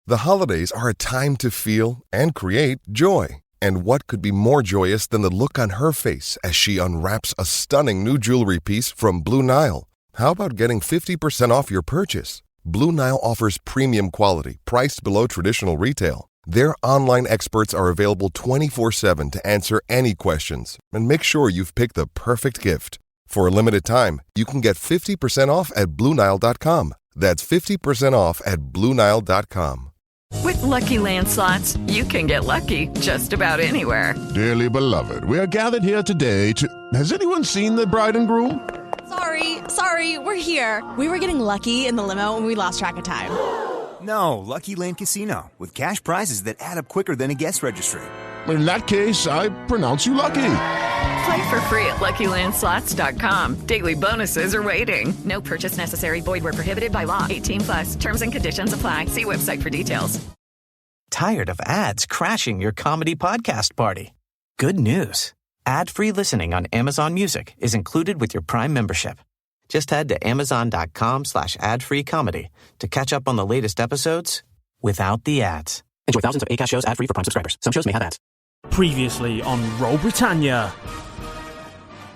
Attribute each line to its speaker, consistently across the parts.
Speaker 1: The holidays are a time to feel and create joy. And what could be more joyous than the look on her face as she unwraps a stunning new jewelry piece from Blue Nile? How about getting 50% off your purchase? Blue Nile offers premium quality, priced below traditional retail. Their online experts are available 24/7 to answer any questions and make sure you've picked the perfect gift. For a limited time, you can get 50% off at BlueNile.com. That's 50% off at BlueNile.com.
Speaker 2: With Lucky Land Slots, you can get lucky just about anywhere.
Speaker 3: Dearly beloved, we are gathered here today to... Has anyone seen the bride and groom?
Speaker 4: Sorry, we're here. We were getting lucky in the limo and we lost track of time.
Speaker 5: No, Lucky Land Casino, with cash prizes that add up quicker than a guest registry.
Speaker 3: In that case, I pronounce you lucky.
Speaker 2: Play for free at LuckyLandSlots.com. Daily bonuses are waiting. No purchase necessary. Void where prohibited by law. 18+. Terms and conditions apply. See website for details.
Speaker 6: Tired of ads crashing your comedy podcast party? Good news. Ad-free listening on Amazon Music is included with your Prime membership. Just head to amazon.com/ad-free comedy to catch up on the latest episodes without the ads. Enjoy thousands of Acast shows ad-free for Prime subscribers. Some shows may have ads.
Speaker 7: Previously on Roll Britannia.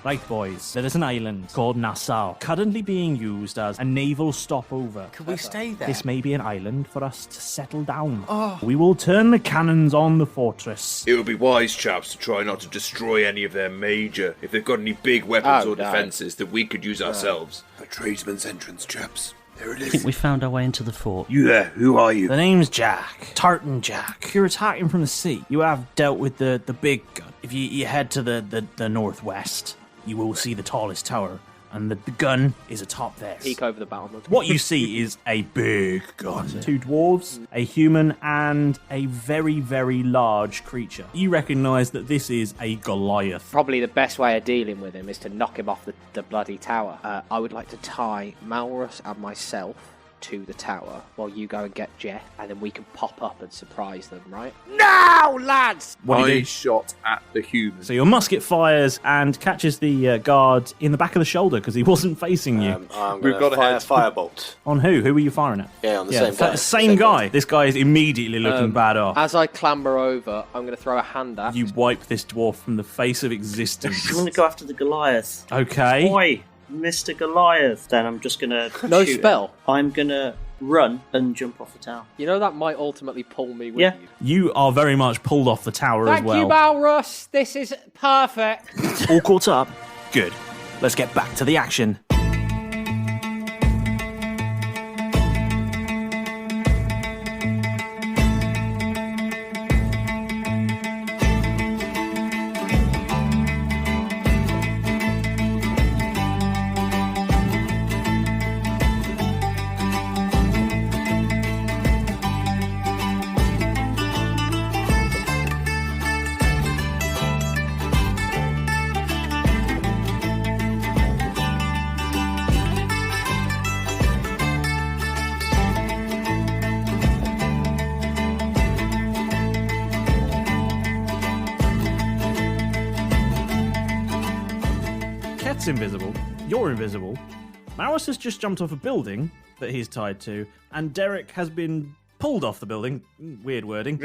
Speaker 7: Right, boys, there is an island called Nassau, currently being used as a naval stopover.
Speaker 8: Could we stay there?
Speaker 7: This may be an island for us to settle down. We will turn the cannons on the fortress.
Speaker 9: It would be wise, chaps, to try not to destroy any of their major, if they've got any big weapons or defences that we could use ourselves.
Speaker 10: A tradesman's entrance, chaps. There it is.
Speaker 11: I think we found our way into the fort.
Speaker 9: You there, who are you?
Speaker 7: The name's Jack. Tartan Jack. You're attacking from the sea. You have dealt with the big gun. If you head to the northwest, you will see the tallest tower, and the gun is atop there.
Speaker 8: Peek over the battlement.
Speaker 7: What you see is a big gun. 2 dwarves, a human, and a very, very large creature. You recognise that this is a Goliath.
Speaker 8: Probably the best way of dealing with him is to knock him off the bloody tower. I would like to tie Malrus and myself to the tower while you go and get Jeff, and then we can pop up and surprise them, right? No, lads!
Speaker 9: I shot at the human.
Speaker 7: So your musket fires and catches the guard in the back of the shoulder because he wasn't facing you.
Speaker 10: We've got to fire a firebolt.
Speaker 7: On who? Who were you firing at?
Speaker 10: Yeah, on the same guy.
Speaker 7: Same guy. This guy is immediately looking bad off.
Speaker 8: As I clamber over, I'm going to throw a hand at.
Speaker 7: You wipe this dwarf from the face of existence.
Speaker 11: You want to go after the Goliath?
Speaker 7: Okay.
Speaker 11: Oi, Mr. Goliath. Then I'm just going to
Speaker 8: No spell?
Speaker 11: I'm going to run and jump off the tower.
Speaker 8: You know that might ultimately pull me with
Speaker 11: you.
Speaker 7: You are very much pulled off the tower as well.
Speaker 8: Thank you, Malrus. This is perfect.
Speaker 7: All caught up? Good. Let's get back to the action. Keth's invisible, you're invisible, Malrus has just jumped off a building that he's tied to, and Derek has been pulled off the building, weird wording,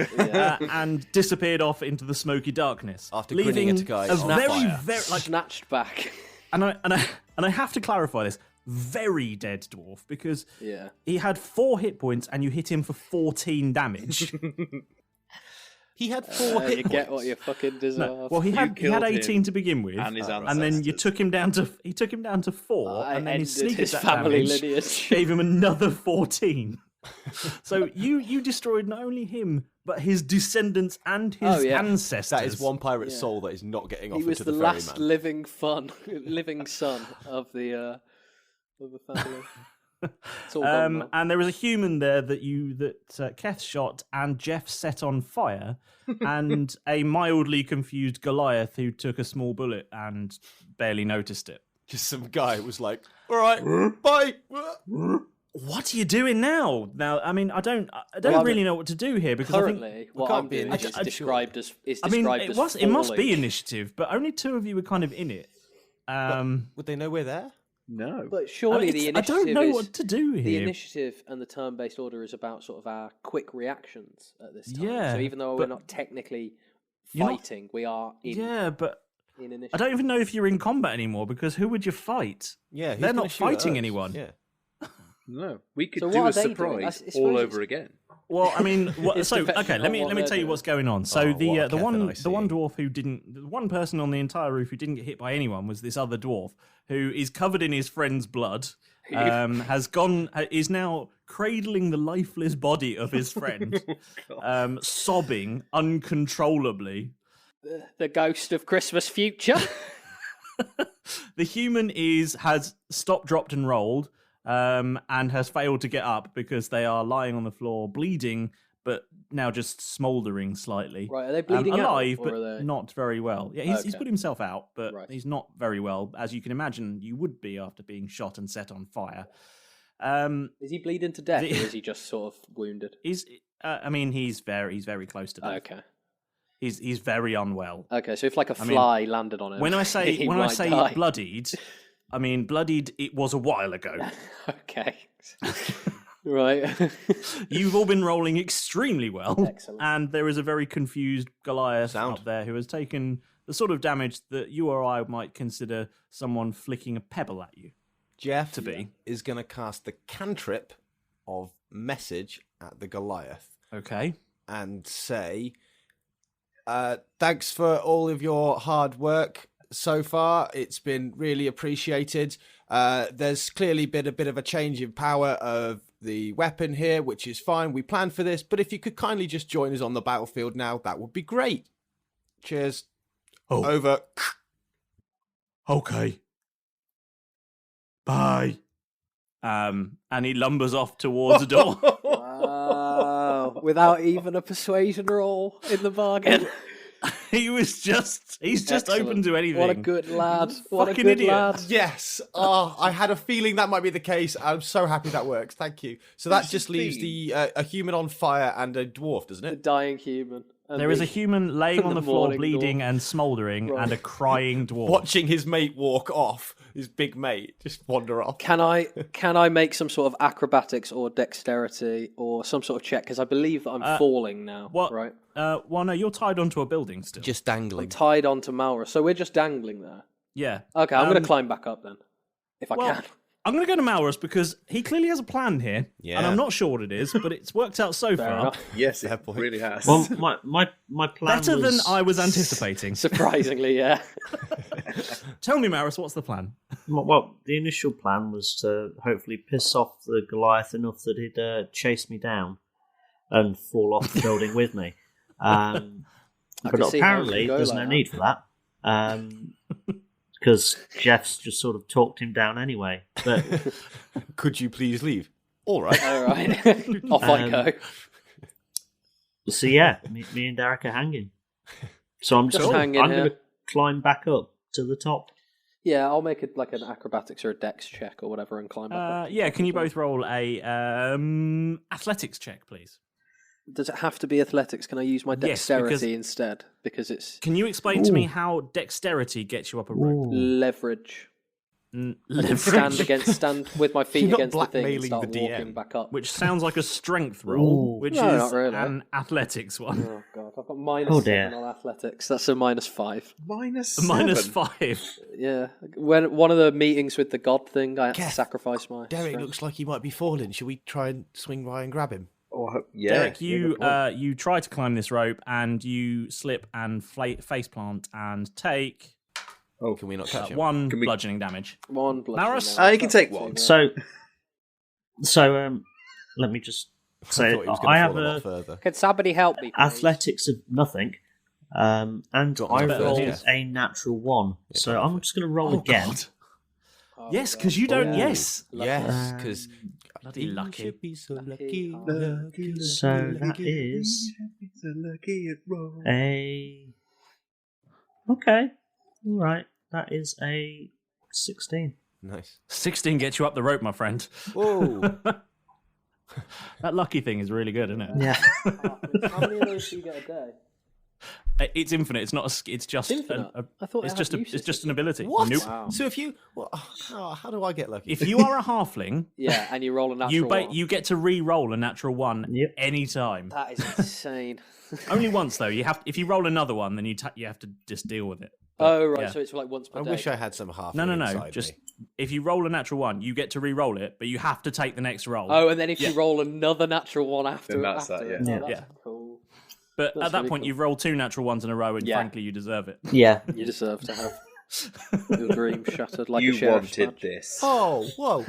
Speaker 7: and disappeared off into the smoky darkness.
Speaker 12: After grinning at a guy on fire.
Speaker 8: Very snatched back.
Speaker 7: And I have to clarify this. Very dead dwarf, because he had 4 hit points and you hit him for 14 damage.
Speaker 12: He had 4 hit points.
Speaker 8: You get what you fucking deserve.
Speaker 7: No, well, he had 18 to begin with,
Speaker 9: and
Speaker 7: then you took him down to 4, and then his sneak attack
Speaker 8: family
Speaker 7: damage
Speaker 8: lineage.
Speaker 7: gave him another 14. So you destroyed not only him but his descendants and his ancestors.
Speaker 12: That is one pirate's soul that is not getting off
Speaker 8: He was
Speaker 12: into
Speaker 8: the
Speaker 12: the ferryman.
Speaker 8: last living son of the family. It's all gone now.
Speaker 7: And there was a human there that Keth shot and Jeff set on fire, and a mildly confused Goliath who took a small bullet and barely noticed it.
Speaker 12: Just some guy was like, "All right, bye."
Speaker 7: What are you doing now? Now, I mean, I don't really know what to do here because
Speaker 8: currently
Speaker 7: I think
Speaker 8: what I'm doing is described as.
Speaker 7: It must be initiative, but only 2 of you were kind of in it.
Speaker 12: Would they know we're there?
Speaker 9: No.
Speaker 8: But surely the initiative
Speaker 7: I don't know what to do here.
Speaker 8: The initiative and the turn-based order is about sort of our quick reactions at this time.
Speaker 7: Yeah,
Speaker 8: so even though we're not technically fighting, we are in.
Speaker 7: Yeah, but
Speaker 8: in initiative.
Speaker 7: I don't even know if you're in combat anymore because who would you fight?
Speaker 12: Yeah,
Speaker 7: they're not fighting anyone.
Speaker 12: Yeah.
Speaker 9: No, we could
Speaker 8: So
Speaker 9: do
Speaker 8: what
Speaker 9: a
Speaker 8: are they
Speaker 9: surprise
Speaker 8: doing?
Speaker 9: all over again.
Speaker 7: Well, I mean,
Speaker 8: It's
Speaker 7: so
Speaker 8: dependent
Speaker 7: okay, let
Speaker 8: on
Speaker 7: me
Speaker 8: what they're
Speaker 7: tell you
Speaker 8: doing.
Speaker 7: what's going on. So
Speaker 12: Oh, what a
Speaker 7: the
Speaker 12: Keth and I see.
Speaker 7: one dwarf the one person on the entire roof who didn't get hit by anyone was this other dwarf who is covered in his friend's blood. Is now cradling the lifeless body of his friend, sobbing uncontrollably.
Speaker 8: The ghost of Christmas future.
Speaker 7: The human has stopped, dropped, and rolled, and has failed to get up because they are lying on the floor, bleeding, but now just smouldering slightly.
Speaker 8: Right, are they bleeding
Speaker 7: alive,
Speaker 8: out? Or
Speaker 7: but
Speaker 8: are they...
Speaker 7: not very well. Yeah, he's
Speaker 8: Okay.
Speaker 7: put himself out, but
Speaker 8: Right.
Speaker 7: he's not very well, as you can imagine you would be after being shot and set on fire.
Speaker 8: Is he bleeding to death, or is he just sort of wounded?
Speaker 7: He's very close to death.
Speaker 8: Okay.
Speaker 7: He's very unwell.
Speaker 8: Okay, so if like a fly landed on him,
Speaker 7: When I say
Speaker 8: he might die.
Speaker 7: bloodied, I mean bloodied. It was a while ago.
Speaker 8: Okay. Right.
Speaker 7: You've all been rolling extremely well.
Speaker 8: Excellent.
Speaker 7: And there is a very confused Goliath up there who has taken the sort of damage that you or I might consider someone flicking a pebble at you.
Speaker 12: Jeff is going to cast the cantrip of message at the Goliath.
Speaker 7: Okay.
Speaker 12: And say, thanks for all of your hard work so far. It's been really appreciated. There's clearly been a bit of a change in power of the weapon here, which is fine. We planned for this, but if you could kindly just join us on the battlefield now, that would be great. Cheers.
Speaker 7: Oh.
Speaker 12: Over.
Speaker 7: Okay. Bye. And he lumbers off towards the door.
Speaker 8: Wow. Without even a persuasion roll in the bargain.
Speaker 7: He's just open to anything.
Speaker 8: What a good lad. What a
Speaker 7: Fucking
Speaker 8: good
Speaker 7: idiot.
Speaker 8: lad.
Speaker 12: Yes. Oh, I had a feeling that might be the case. I'm so happy that works. Thank you. So that just leaves a human on fire and a dwarf, doesn't
Speaker 8: The
Speaker 12: it?
Speaker 8: dying human. And
Speaker 7: There is a human laying on the floor,
Speaker 8: morning
Speaker 7: bleeding
Speaker 8: dwarf.
Speaker 7: and smouldering,
Speaker 8: Right.
Speaker 7: and a crying dwarf.
Speaker 12: Watching his mate walk off, his big mate, just wander off.
Speaker 8: Can I make some sort of acrobatics or dexterity or some sort of check? Because I believe that I'm falling now.
Speaker 7: What?
Speaker 8: Right?
Speaker 7: Well, no, you're tied onto a building still.
Speaker 12: Just
Speaker 8: I'm
Speaker 12: dangling.
Speaker 8: tied onto Malrus. So we're just dangling there.
Speaker 7: Yeah.
Speaker 8: Okay, I'm going to climb back up then. If I can.
Speaker 7: I'm going to go to Malrus because he clearly has a plan here,
Speaker 12: Yeah.
Speaker 7: and I'm not sure what it is, but it's worked out so
Speaker 8: Fair
Speaker 7: far.
Speaker 8: enough.
Speaker 9: Yes, it really has.
Speaker 11: Well, my plan
Speaker 7: Better
Speaker 11: was...
Speaker 7: than I was anticipating.
Speaker 8: Surprisingly, yeah.
Speaker 7: Tell me, Malrus, what's the plan?
Speaker 11: Well, the initial plan was to hopefully piss off the Goliath enough that he'd chase me down and fall off the building with me. But
Speaker 8: can see how it
Speaker 11: apparently,
Speaker 8: could go
Speaker 11: there's
Speaker 8: like
Speaker 11: no
Speaker 8: that.
Speaker 11: need for that. Because Jeff's just sort of talked him down anyway. But
Speaker 12: Could you please leave? All right.
Speaker 8: All right. Off I go.
Speaker 11: so yeah, me and Derek are hanging. So I'm
Speaker 8: Just hanging
Speaker 11: I'm
Speaker 8: here.
Speaker 11: going to climb back up to the top.
Speaker 8: Yeah, I'll make it like an acrobatics or a dex check or whatever and climb back up.
Speaker 7: Yeah, can you both roll a athletics check, please?
Speaker 8: Does it have to be athletics? Can I use my
Speaker 7: Yes,
Speaker 8: dexterity
Speaker 7: because-
Speaker 8: instead? Because it's
Speaker 7: Can you explain to me how dexterity gets you up a rope?
Speaker 8: leverage. I can
Speaker 7: Leverage.
Speaker 8: stand with my feet
Speaker 12: You're not
Speaker 8: against the thing and
Speaker 12: blackmailing
Speaker 8: start
Speaker 12: the
Speaker 8: walking
Speaker 12: DM.
Speaker 8: back up.
Speaker 7: Which sounds like a strength roll, which
Speaker 8: No,
Speaker 7: is
Speaker 8: not really.
Speaker 7: an athletics one.
Speaker 8: Oh god, I've got minus
Speaker 11: Oh,
Speaker 8: 7
Speaker 11: dear.
Speaker 8: on athletics. That's a -5.
Speaker 9: Minus
Speaker 7: Minus
Speaker 9: 7.
Speaker 7: 5.
Speaker 8: Yeah, when one of the meetings with the god thing, I had to
Speaker 12: Keth,
Speaker 8: sacrifice my.
Speaker 12: Derek
Speaker 8: strength.
Speaker 12: looks like he might be falling. Should we try and swing by and grab him?
Speaker 9: Oh, yeah.
Speaker 7: Derek,
Speaker 9: yeah,
Speaker 7: you
Speaker 9: good point.
Speaker 7: you try to climb this rope and you slip and faceplant and take
Speaker 12: Oh, can we not catch him?
Speaker 7: one
Speaker 9: Can we-
Speaker 7: bludgeoning damage.
Speaker 8: One bludgeoning
Speaker 7: Malrus?
Speaker 8: damage.
Speaker 9: You can take
Speaker 8: That's
Speaker 9: one.
Speaker 8: too bad.
Speaker 11: So let me just
Speaker 12: I
Speaker 11: say
Speaker 12: thought he was
Speaker 11: I
Speaker 12: going to
Speaker 11: have
Speaker 12: fall a lot
Speaker 11: a
Speaker 12: further.
Speaker 8: Can somebody help me? Please?
Speaker 11: athletics of nothing, and I
Speaker 12: Got my first,
Speaker 11: rolled
Speaker 12: yeah.
Speaker 11: a natural 1. So I'm just going to roll
Speaker 7: Oh,
Speaker 11: again.
Speaker 7: God.
Speaker 8: Oh,
Speaker 7: Yes,
Speaker 8: God.
Speaker 7: because you don't.
Speaker 8: Oh.
Speaker 7: Yes.
Speaker 12: Yes, because
Speaker 7: Bloody lucky.
Speaker 12: should be so
Speaker 8: Lucky.
Speaker 12: lucky.
Speaker 11: So that is a okay. All right, that is a 16.
Speaker 12: Nice.
Speaker 7: 16 gets you up the rope, my friend.
Speaker 12: Whoa.
Speaker 7: That lucky thing is really good, isn't it?
Speaker 11: Yeah.
Speaker 8: How many of those do you get a day?
Speaker 7: It's infinite. It's not a. It's just.
Speaker 8: I thought
Speaker 7: it's just an ability.
Speaker 12: What?
Speaker 7: Nope.
Speaker 8: Wow.
Speaker 12: So if you, how do I get lucky?
Speaker 7: If you are a halfling,
Speaker 8: yeah, and you roll a natural one,
Speaker 7: you get to re-roll a natural one anytime.
Speaker 8: That is insane.
Speaker 7: Only once though. You have. If you roll another one, then you have to just deal with it.
Speaker 8: Oh right, so it's like once per day.
Speaker 12: I wish I had some half.
Speaker 7: No. Just if you roll a natural one, you get to re-roll it, but you have to take the next roll.
Speaker 8: Oh, and then if you roll another natural one after,
Speaker 9: then that's that. Yeah.
Speaker 8: That's cool.
Speaker 7: But
Speaker 8: That's
Speaker 7: at that
Speaker 8: really
Speaker 7: point,
Speaker 8: cool.
Speaker 7: you've rolled 2 natural ones in a row, and frankly, you deserve it.
Speaker 11: Yeah,
Speaker 8: you deserve to have your dream shattered like
Speaker 9: you
Speaker 8: a sheriff's
Speaker 9: wanted
Speaker 8: badge.
Speaker 9: this.
Speaker 12: Oh, whoa!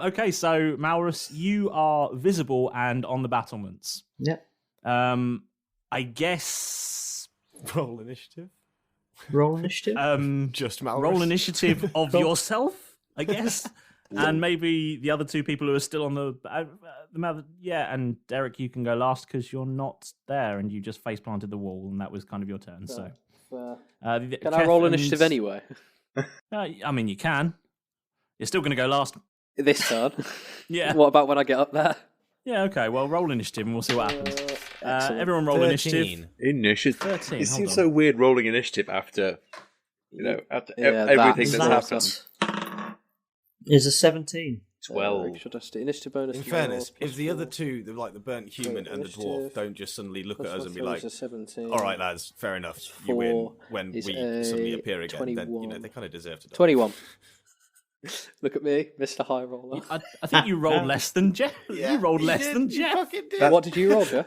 Speaker 7: Okay, so Malrus, you are visible and on the battlements.
Speaker 11: Yep.
Speaker 7: I guess
Speaker 12: Roll initiative.
Speaker 11: Roll initiative.
Speaker 12: Just Malrus.
Speaker 7: Roll initiative of yourself, I guess. And maybe the other 2 people who are still on the and Derek, you can go last because you're not there and you just face planted the wall, and that was kind of your turn. So,
Speaker 8: can
Speaker 7: Keth
Speaker 8: I roll initiative anyway?
Speaker 7: I mean, you can. You're still going to go last
Speaker 8: this turn.
Speaker 7: Yeah.
Speaker 8: What about when I get up there?
Speaker 7: Yeah. Okay. Well, roll initiative and we'll see what happens. Everyone roll
Speaker 12: 13.
Speaker 7: initiative. 13.
Speaker 9: It
Speaker 7: hold
Speaker 9: seems
Speaker 7: on.
Speaker 9: so weird rolling initiative after everything that's happened.
Speaker 11: Is a 17.
Speaker 9: 12.
Speaker 8: Should I do initiative bonus?
Speaker 12: In fairness, if the other 2, like the burnt human and the dwarf,
Speaker 8: initiative,
Speaker 12: don't just suddenly look at us and be like,
Speaker 8: 17,
Speaker 12: "All right, lads, fair enough, you win." When we suddenly appear again, then they kind of deserve to die.
Speaker 8: 21. Look at me, Mr. High Roller.
Speaker 7: I think you rolled less than Jeff. You rolled less than
Speaker 12: You
Speaker 7: Jeff.
Speaker 12: fucking did.
Speaker 8: What did you roll, Jeff?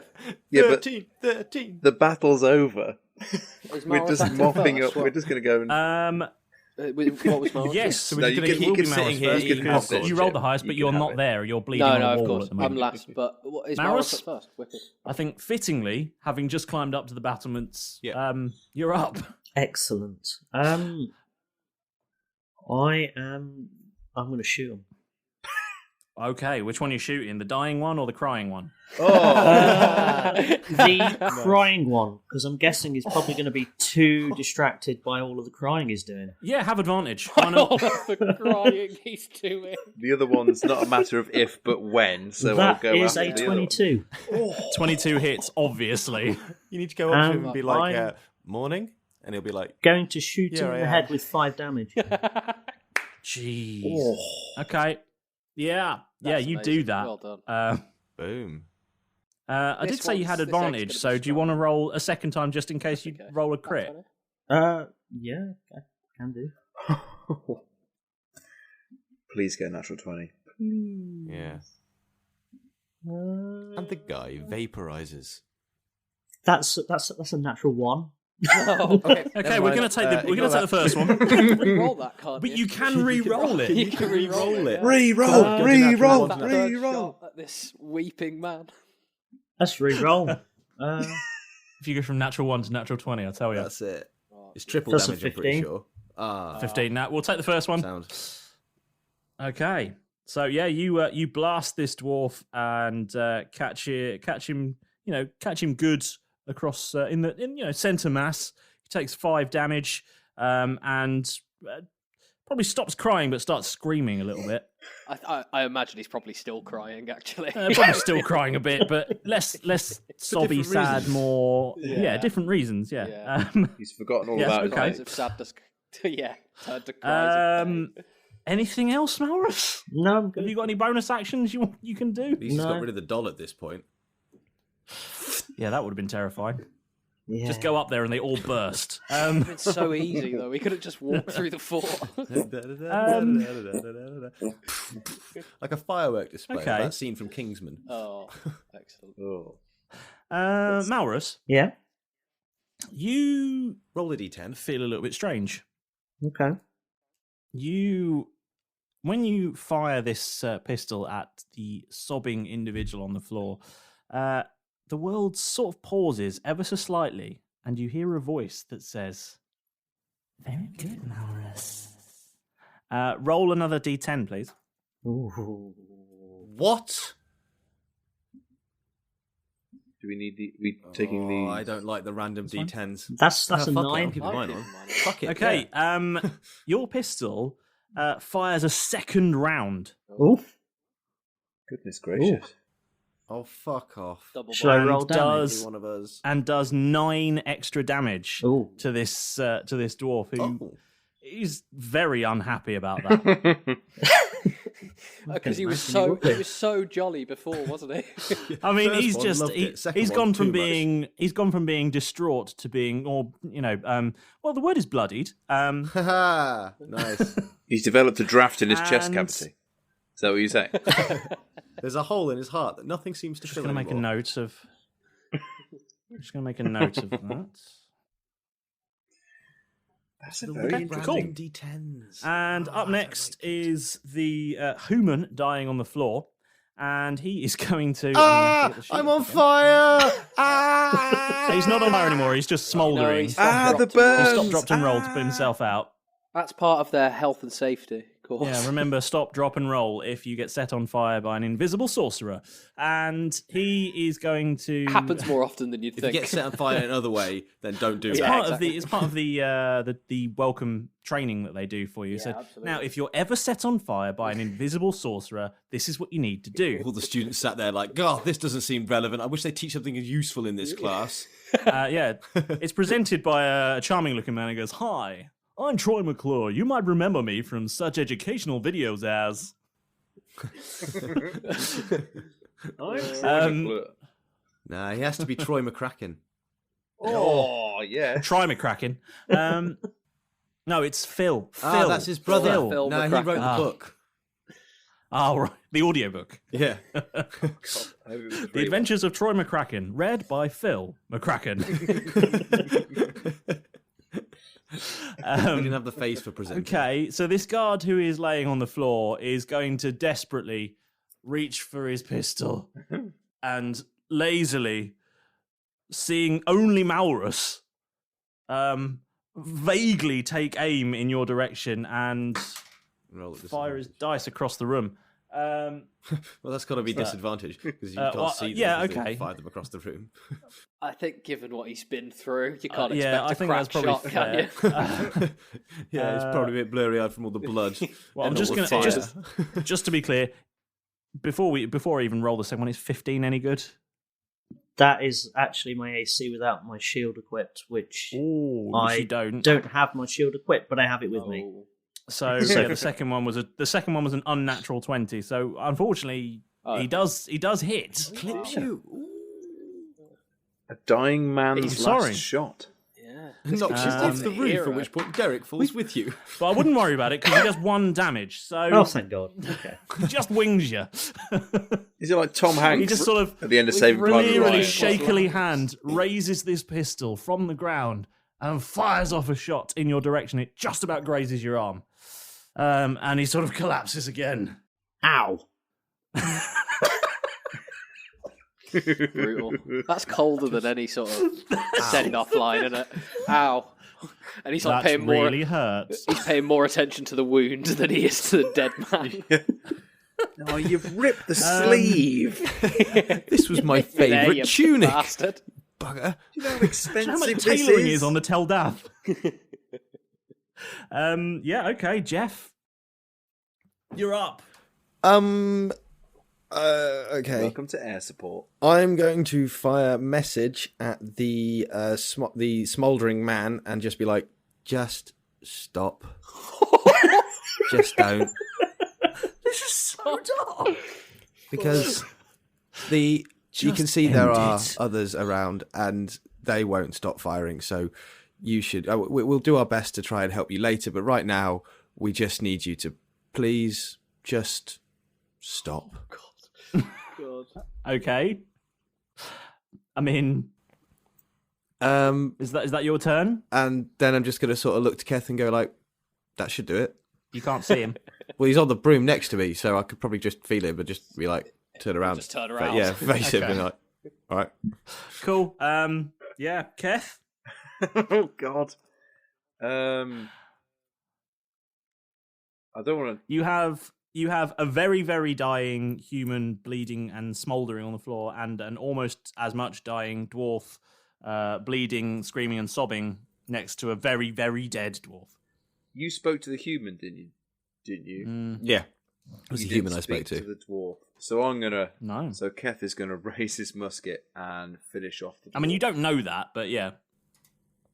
Speaker 9: Yeah,
Speaker 12: 13.
Speaker 9: the battle's over.
Speaker 8: Is
Speaker 9: We're
Speaker 8: Malrus
Speaker 9: just
Speaker 8: acting
Speaker 9: mopping
Speaker 8: first?
Speaker 9: up. We're just going to go and...
Speaker 8: What was Malrus?
Speaker 7: Yes, so
Speaker 9: No,
Speaker 7: we're
Speaker 9: you
Speaker 7: going to
Speaker 9: can-
Speaker 7: keep
Speaker 9: you can
Speaker 7: sitting
Speaker 9: Malrus
Speaker 7: here
Speaker 9: first. You can
Speaker 7: because
Speaker 9: have it,
Speaker 7: you rolled the
Speaker 9: Jim.
Speaker 7: highest, but
Speaker 9: You
Speaker 7: you're
Speaker 9: can
Speaker 7: not
Speaker 9: have it.
Speaker 7: there. You're bleeding
Speaker 8: No,
Speaker 7: on the
Speaker 8: of
Speaker 7: wall
Speaker 8: course.
Speaker 7: at the moment.
Speaker 8: I'm last, but what, is
Speaker 7: Malrus?
Speaker 8: Malrus up first? Wicked.
Speaker 7: I think fittingly, having just climbed up to the battlements, you're up.
Speaker 11: Excellent. I'm going to shoot him.
Speaker 7: Okay, which one are you shooting? The dying one or the crying one?
Speaker 11: The crying one, because I'm guessing he's probably going to be too distracted by all of the crying he's doing.
Speaker 7: Yeah, have advantage.
Speaker 8: All of the crying he's doing.
Speaker 9: The other one's not a matter of if, but when, so
Speaker 11: That
Speaker 9: I'll go
Speaker 11: is
Speaker 9: after
Speaker 11: a
Speaker 9: the other one.
Speaker 11: 22.
Speaker 7: 22 hits, obviously.
Speaker 12: You need to go up to him and be like,
Speaker 11: I'm-
Speaker 12: "Morning," and he'll be like,
Speaker 11: Going to shoot him
Speaker 12: Yeah,
Speaker 11: in the
Speaker 12: I
Speaker 11: head
Speaker 12: am.
Speaker 11: with 5 damage.
Speaker 7: Jeez. Okay. Yeah,
Speaker 8: That's
Speaker 7: you
Speaker 8: amazing.
Speaker 7: do that.
Speaker 8: Well done.
Speaker 12: "Boom."
Speaker 7: I did say you had
Speaker 8: this egg's gonna
Speaker 7: advantage,
Speaker 8: be
Speaker 7: so do you
Speaker 8: strong.
Speaker 7: want to roll a second time just in case you roll a crit?
Speaker 11: Yeah, I can do.
Speaker 9: Please get a natural 20.
Speaker 12: Yeah. And the guy vaporizes.
Speaker 11: That's a natural 1.
Speaker 7: Okay, we're going to take the first one.
Speaker 8: Re-roll that card.
Speaker 7: But you can re-roll it.
Speaker 8: You can re-roll it.
Speaker 9: Re-roll! Re-roll!
Speaker 8: Third
Speaker 9: Re-roll!
Speaker 8: shot at this weeping man.
Speaker 11: Let's re-roll.
Speaker 7: If you go from natural 1 to natural 20, I'll tell you.
Speaker 12: That's it. It's triple
Speaker 11: That's a
Speaker 12: damage, I'm pretty
Speaker 11: 15.
Speaker 12: sure.
Speaker 7: 15. Now we'll take the first one.
Speaker 12: Sound.
Speaker 7: Okay. So yeah, you blast this dwarf and catch him good across in center mass. He takes 5 damage and probably stops crying but starts screaming a little bit.
Speaker 8: I imagine he's probably still crying, actually.
Speaker 7: Probably still crying a bit, but less sobby,
Speaker 12: different
Speaker 7: sad,
Speaker 12: reasons.
Speaker 7: more different reasons.
Speaker 9: He's forgotten all
Speaker 7: Yeah,
Speaker 9: about
Speaker 7: okay.
Speaker 8: Cries of sadness. Yeah, turned to cries of pain.
Speaker 7: Anything else, Malrus?
Speaker 11: No, I'm good.
Speaker 7: Have you got any bonus actions you can do?
Speaker 12: At least he's got rid of the doll at this point.
Speaker 7: Yeah, that would have been terrifying.
Speaker 11: Yeah.
Speaker 7: Just go up there and they all burst.
Speaker 8: It's so easy, though. We could have just walked through the fort.
Speaker 12: Like a firework display.
Speaker 7: Okay.
Speaker 12: That scene from Kingsman.
Speaker 8: Oh, excellent.
Speaker 7: Malrus,
Speaker 11: Yeah.
Speaker 7: you
Speaker 12: Roll a d10.
Speaker 7: feel a little bit strange.
Speaker 11: Okay.
Speaker 7: When you fire this pistol at the sobbing individual on the floor, the world sort of pauses ever so slightly, and you hear a voice that says, "Very good, Malrus." Roll another d10, please.
Speaker 11: Ooh.
Speaker 12: What?
Speaker 9: Do we need we taking the...
Speaker 12: I don't like the random d10s.
Speaker 11: That's a
Speaker 12: Fuck it,
Speaker 11: 9.
Speaker 12: I'll keep mine on. Fuck it.
Speaker 7: Okay,
Speaker 12: yeah.
Speaker 7: your pistol fires a second round.
Speaker 11: Ooh.
Speaker 9: Goodness gracious.
Speaker 12: Oh, fuck off.
Speaker 11: Should I roll damage?
Speaker 12: One of us.
Speaker 7: And does 9 extra damage
Speaker 11: to
Speaker 7: this dwarf who is very unhappy about that.
Speaker 8: Because he was so jolly before, wasn't he?
Speaker 7: I mean, he's gone from being distraught to being, well, the word is bloodied.
Speaker 12: Nice.
Speaker 9: He's developed a draft in his chest cavity. Is that what you're saying?
Speaker 12: There's a hole in his heart that nothing seems to fill anymore.
Speaker 7: I'm just going to make a note of that.
Speaker 9: That's a very interesting.
Speaker 12: D10s.
Speaker 7: And up next is the human dying on the floor, and he is going to.
Speaker 12: I'm on fire!
Speaker 7: He's not on fire anymore. He's just smouldering.
Speaker 9: The burn!
Speaker 7: He stopped, dropped, and rolled to put himself out.
Speaker 8: That's part of their health and safety course.
Speaker 7: Yeah, remember, stop, drop, and roll if you get set on fire by an invisible sorcerer. And he is going to...
Speaker 8: Happens more often than you'd think.
Speaker 12: If you get set on fire in another way, then don't do it.
Speaker 7: It's part of the welcome training that they do for you.
Speaker 8: Yeah,
Speaker 7: so
Speaker 8: absolutely.
Speaker 7: now, if you're ever set on fire by an invisible sorcerer, this is what you need to do.
Speaker 12: All the students sat there like, God, this doesn't seem relevant. I wish they teach something useful in this class.
Speaker 7: It's presented by a charming-looking man who goes, "Hi, I'm Troy McClure. You might remember me from such educational videos as..."
Speaker 12: Nah, he has to be Troy McCracken.
Speaker 9: Oh, yeah.
Speaker 7: Try McCracken. No, it's Phil.
Speaker 12: Phil. That's his brother.
Speaker 8: Phil
Speaker 12: no, he wrote the book.
Speaker 7: Oh, right. The audiobook.
Speaker 12: Yeah.
Speaker 7: The Adventures of Troy McCracken, read by Phil McCracken.
Speaker 12: He didn't have the face for presenting.
Speaker 7: Okay, so this guard who is laying on the floor is going to desperately reach for his pistol and lazily, seeing only Malrus, vaguely take aim in your direction and fire his dice across the room.
Speaker 12: Well, that's got to be disadvantage because you can't see them.
Speaker 7: Yeah, okay.
Speaker 12: Fire them across the room.
Speaker 8: I think, given what he's been through, you can't expect
Speaker 7: I
Speaker 8: a
Speaker 7: think
Speaker 8: crack
Speaker 7: that's probably
Speaker 8: shot, can you?
Speaker 12: Yeah, it's probably a bit blurry-eyed from all the blood.
Speaker 7: Well, I'm just going to just to be clear, before I even roll the second one, is 15 any good?
Speaker 11: That is actually my AC without my shield equipped, which I don't have my shield equipped, but I have it with me.
Speaker 7: So the second one was an unnatural 20. So unfortunately, he does hit.
Speaker 12: Clips you.
Speaker 9: A dying man's last shot.
Speaker 8: Yeah.
Speaker 12: Knocks you off the roof, at which point Derek falls with you.
Speaker 7: But I wouldn't worry about it because he does 1 damage. So
Speaker 11: oh, thank God. Okay.
Speaker 7: He just wings you.
Speaker 9: Is it like Tom Hanks?
Speaker 7: He just sort of
Speaker 9: at the end of Saving Private Ryan?
Speaker 7: really shakily hand raises this pistol from the ground and fires off a shot in your direction. It just about grazes your arm. And he sort of collapses again.
Speaker 11: Ow.
Speaker 8: Brutal. That's colder than any sort of send-off line, isn't it? Ow. And he's like paying more.
Speaker 7: Really hurts.
Speaker 8: He's paying more attention to the wound than he is to the dead man.
Speaker 9: Oh, you've ripped the sleeve.
Speaker 12: This was my favourite tunic.
Speaker 8: Bastard.
Speaker 12: Bugger.
Speaker 9: Do you know how expensive
Speaker 7: how much
Speaker 9: this
Speaker 7: tailoring
Speaker 9: is
Speaker 7: on the Tel Dath? Yeah, okay, Jeff. You're up.
Speaker 12: Okay.
Speaker 9: Welcome to air support.
Speaker 12: I'm going to fire message at the smouldering man and just be like, just stop. Just don't.
Speaker 7: This is so dark.
Speaker 12: Because you can see there are others around and they won't stop firing. So you should. We'll do our best to try and help you later. But right now, we just need you to please just stop.
Speaker 8: God.
Speaker 7: Okay. I mean, is that your turn?
Speaker 12: And then I'm just going to sort of look to Keth and go like, that should do it.
Speaker 7: You can't see him.
Speaker 12: Well, he's on the broom next to me, so I could probably just feel him, but just be like, turn around.
Speaker 8: Just turn around.
Speaker 12: But yeah, face him and like, all right.
Speaker 7: Cool. Yeah, Keth.
Speaker 9: Oh God. I don't want to.
Speaker 7: You have a very, very dying human bleeding and smouldering on the floor, and an almost as much dying dwarf bleeding, screaming, and sobbing next to a very, very dead dwarf.
Speaker 9: You spoke to the human, didn't you?
Speaker 12: Yeah. It was a human I spoke to.
Speaker 9: The dwarf. So I'm gonna.
Speaker 7: No.
Speaker 9: So Keth is gonna raise his musket and finish off the.
Speaker 7: I mean, you don't know that, but yeah.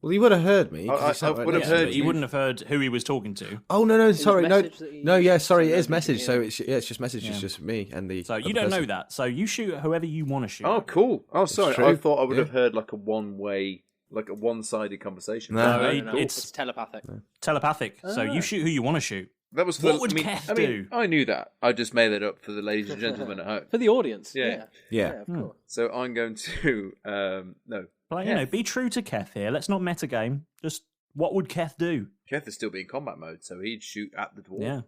Speaker 12: Well, he would have heard me.
Speaker 9: I would have heard.
Speaker 7: He wouldn't have heard who he was talking to.
Speaker 12: Oh no, sorry, no. Sorry, it is
Speaker 8: sent
Speaker 12: message.
Speaker 8: in.
Speaker 12: So it's just message. It's just me and the.
Speaker 7: So you don't know that. So you shoot whoever you want to shoot.
Speaker 9: Oh, cool. Oh, sorry.
Speaker 12: true.
Speaker 9: I thought I would have heard like a one-way, like a one-sided conversation.
Speaker 12: No,
Speaker 8: It's telepathic.
Speaker 7: Telepathic. So you shoot who you want to shoot.
Speaker 9: That was
Speaker 7: What would Keth do?
Speaker 9: I knew that. I just made that up for the ladies and gentlemen at home.
Speaker 8: For the audience.
Speaker 12: Yeah.
Speaker 8: Of course.
Speaker 9: So I'm going to no.
Speaker 7: Like, be true to Keth here. Let's not metagame. Just what would Keth do?
Speaker 9: Keth is still in combat mode, so he'd shoot at the dwarf.
Speaker 7: Yeah.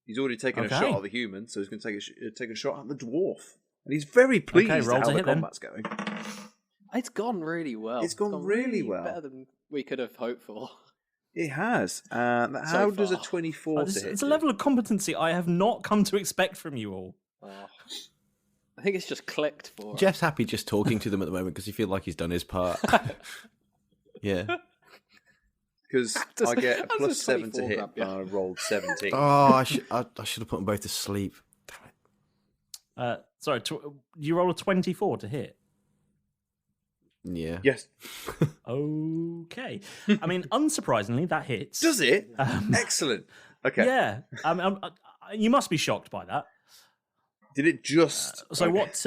Speaker 9: He's already taken a
Speaker 7: Okay.
Speaker 9: shot at the human, so he's going to take a shot at the dwarf, and he's very pleased
Speaker 7: Okay,
Speaker 9: at
Speaker 7: roll
Speaker 9: how
Speaker 7: to
Speaker 9: the
Speaker 7: hit then.
Speaker 9: combat's going.
Speaker 8: It's gone really well.
Speaker 9: It's gone really well.
Speaker 8: Better than we could have hoped for.
Speaker 9: It has. How does a 24 to hit?
Speaker 7: It's a level of competency I have not come to expect from you all.
Speaker 8: I think it's just clicked for us.
Speaker 12: Jeff's happy just talking to them at the moment because he feels like he's done his part. Yeah.
Speaker 9: Because I get a
Speaker 8: that's
Speaker 9: plus
Speaker 8: a
Speaker 9: 7 to
Speaker 8: 24
Speaker 9: hit,
Speaker 8: grab, yeah.
Speaker 9: and I rolled 17.
Speaker 12: Oh, I should have put them both to sleep.
Speaker 7: Sorry, you roll a 24 to hit.
Speaker 12: Yeah.
Speaker 9: Yes.
Speaker 7: Okay. I mean, unsurprisingly, that hits.
Speaker 9: Does it? Excellent. Okay.
Speaker 7: Yeah. You must be shocked by that.
Speaker 9: Did it just?
Speaker 7: So what?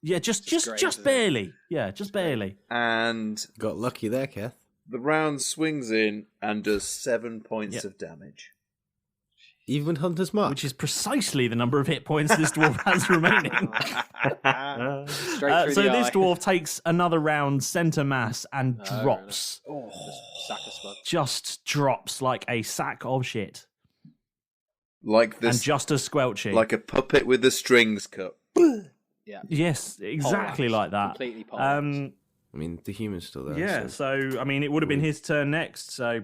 Speaker 7: Yeah, just barely. Yeah, just barely.
Speaker 9: And
Speaker 12: got lucky there, Keth.
Speaker 9: The round swings in and does 7 points of damage.
Speaker 12: Even Hunter's Mark,
Speaker 7: which is precisely the number of hit points this dwarf has remaining. So this dwarf takes another round center mass and drops. Just drops like a sack of shit.
Speaker 9: Like this,
Speaker 7: and just as squelchy,
Speaker 9: like a puppet with the strings cut.
Speaker 8: Yeah.
Speaker 7: Yes, exactly like that.
Speaker 8: Completely
Speaker 12: I mean, the human's still there.
Speaker 7: Yeah. So I mean, it would have been his turn next. So,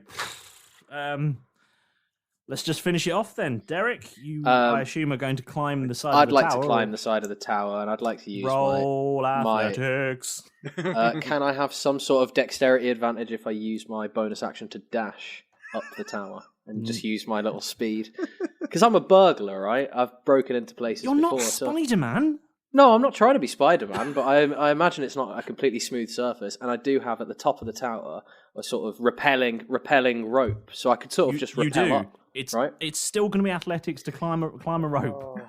Speaker 7: let's just finish it off then. Derek, you, I assume, are going to climb the side of the tower.
Speaker 8: I'd like to climb the side of the tower, and I'd like to use
Speaker 7: Roll athletics.
Speaker 8: Can I have some sort of dexterity advantage if I use my bonus action to dash up the tower and just use my little speed? Because I'm a burglar, right? I've broken into places
Speaker 7: You're
Speaker 8: before.
Speaker 7: not Spider-Man.
Speaker 8: No, I'm not trying to be Spider-Man, but I imagine it's not a completely smooth surface, and I do have at the top of the tower a sort of repelling rope, so I could sort of just repel up.
Speaker 7: It's still going to be athletics to climb a rope.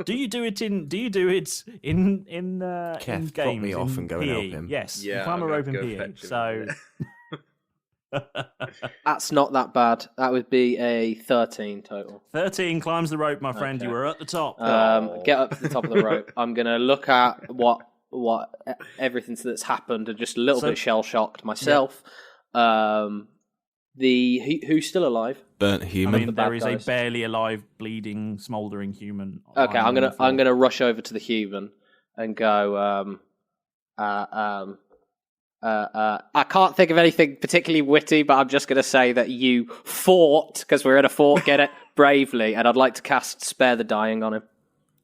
Speaker 7: Do you do it in
Speaker 12: Keth,
Speaker 7: in
Speaker 12: drop
Speaker 7: games?
Speaker 12: me off
Speaker 7: in
Speaker 12: and go and
Speaker 7: PE?
Speaker 12: help him.
Speaker 7: Yes,
Speaker 9: Yeah,
Speaker 7: you climb a
Speaker 9: I'm
Speaker 7: rope in
Speaker 9: gonna go
Speaker 7: PE.
Speaker 9: fetch him.
Speaker 7: So
Speaker 8: That's not that bad. That would be a 13 total.
Speaker 7: 13 climbs the rope, my friend.
Speaker 8: Okay.
Speaker 7: You were at the top.
Speaker 8: Get up to the top of the rope. I'm going to look at what everything that's happened and just a little bit shell shocked myself. Yeah. Who's still alive?
Speaker 12: Burnt human.
Speaker 7: I mean, there is a barely alive, bleeding, smouldering human.
Speaker 8: Okay, I'm gonna rush over to the human and go. I can't think of anything particularly witty, but I'm just going to say that you fought, because we're in a fort, get it, bravely, and I'd like to cast Spare the Dying on him.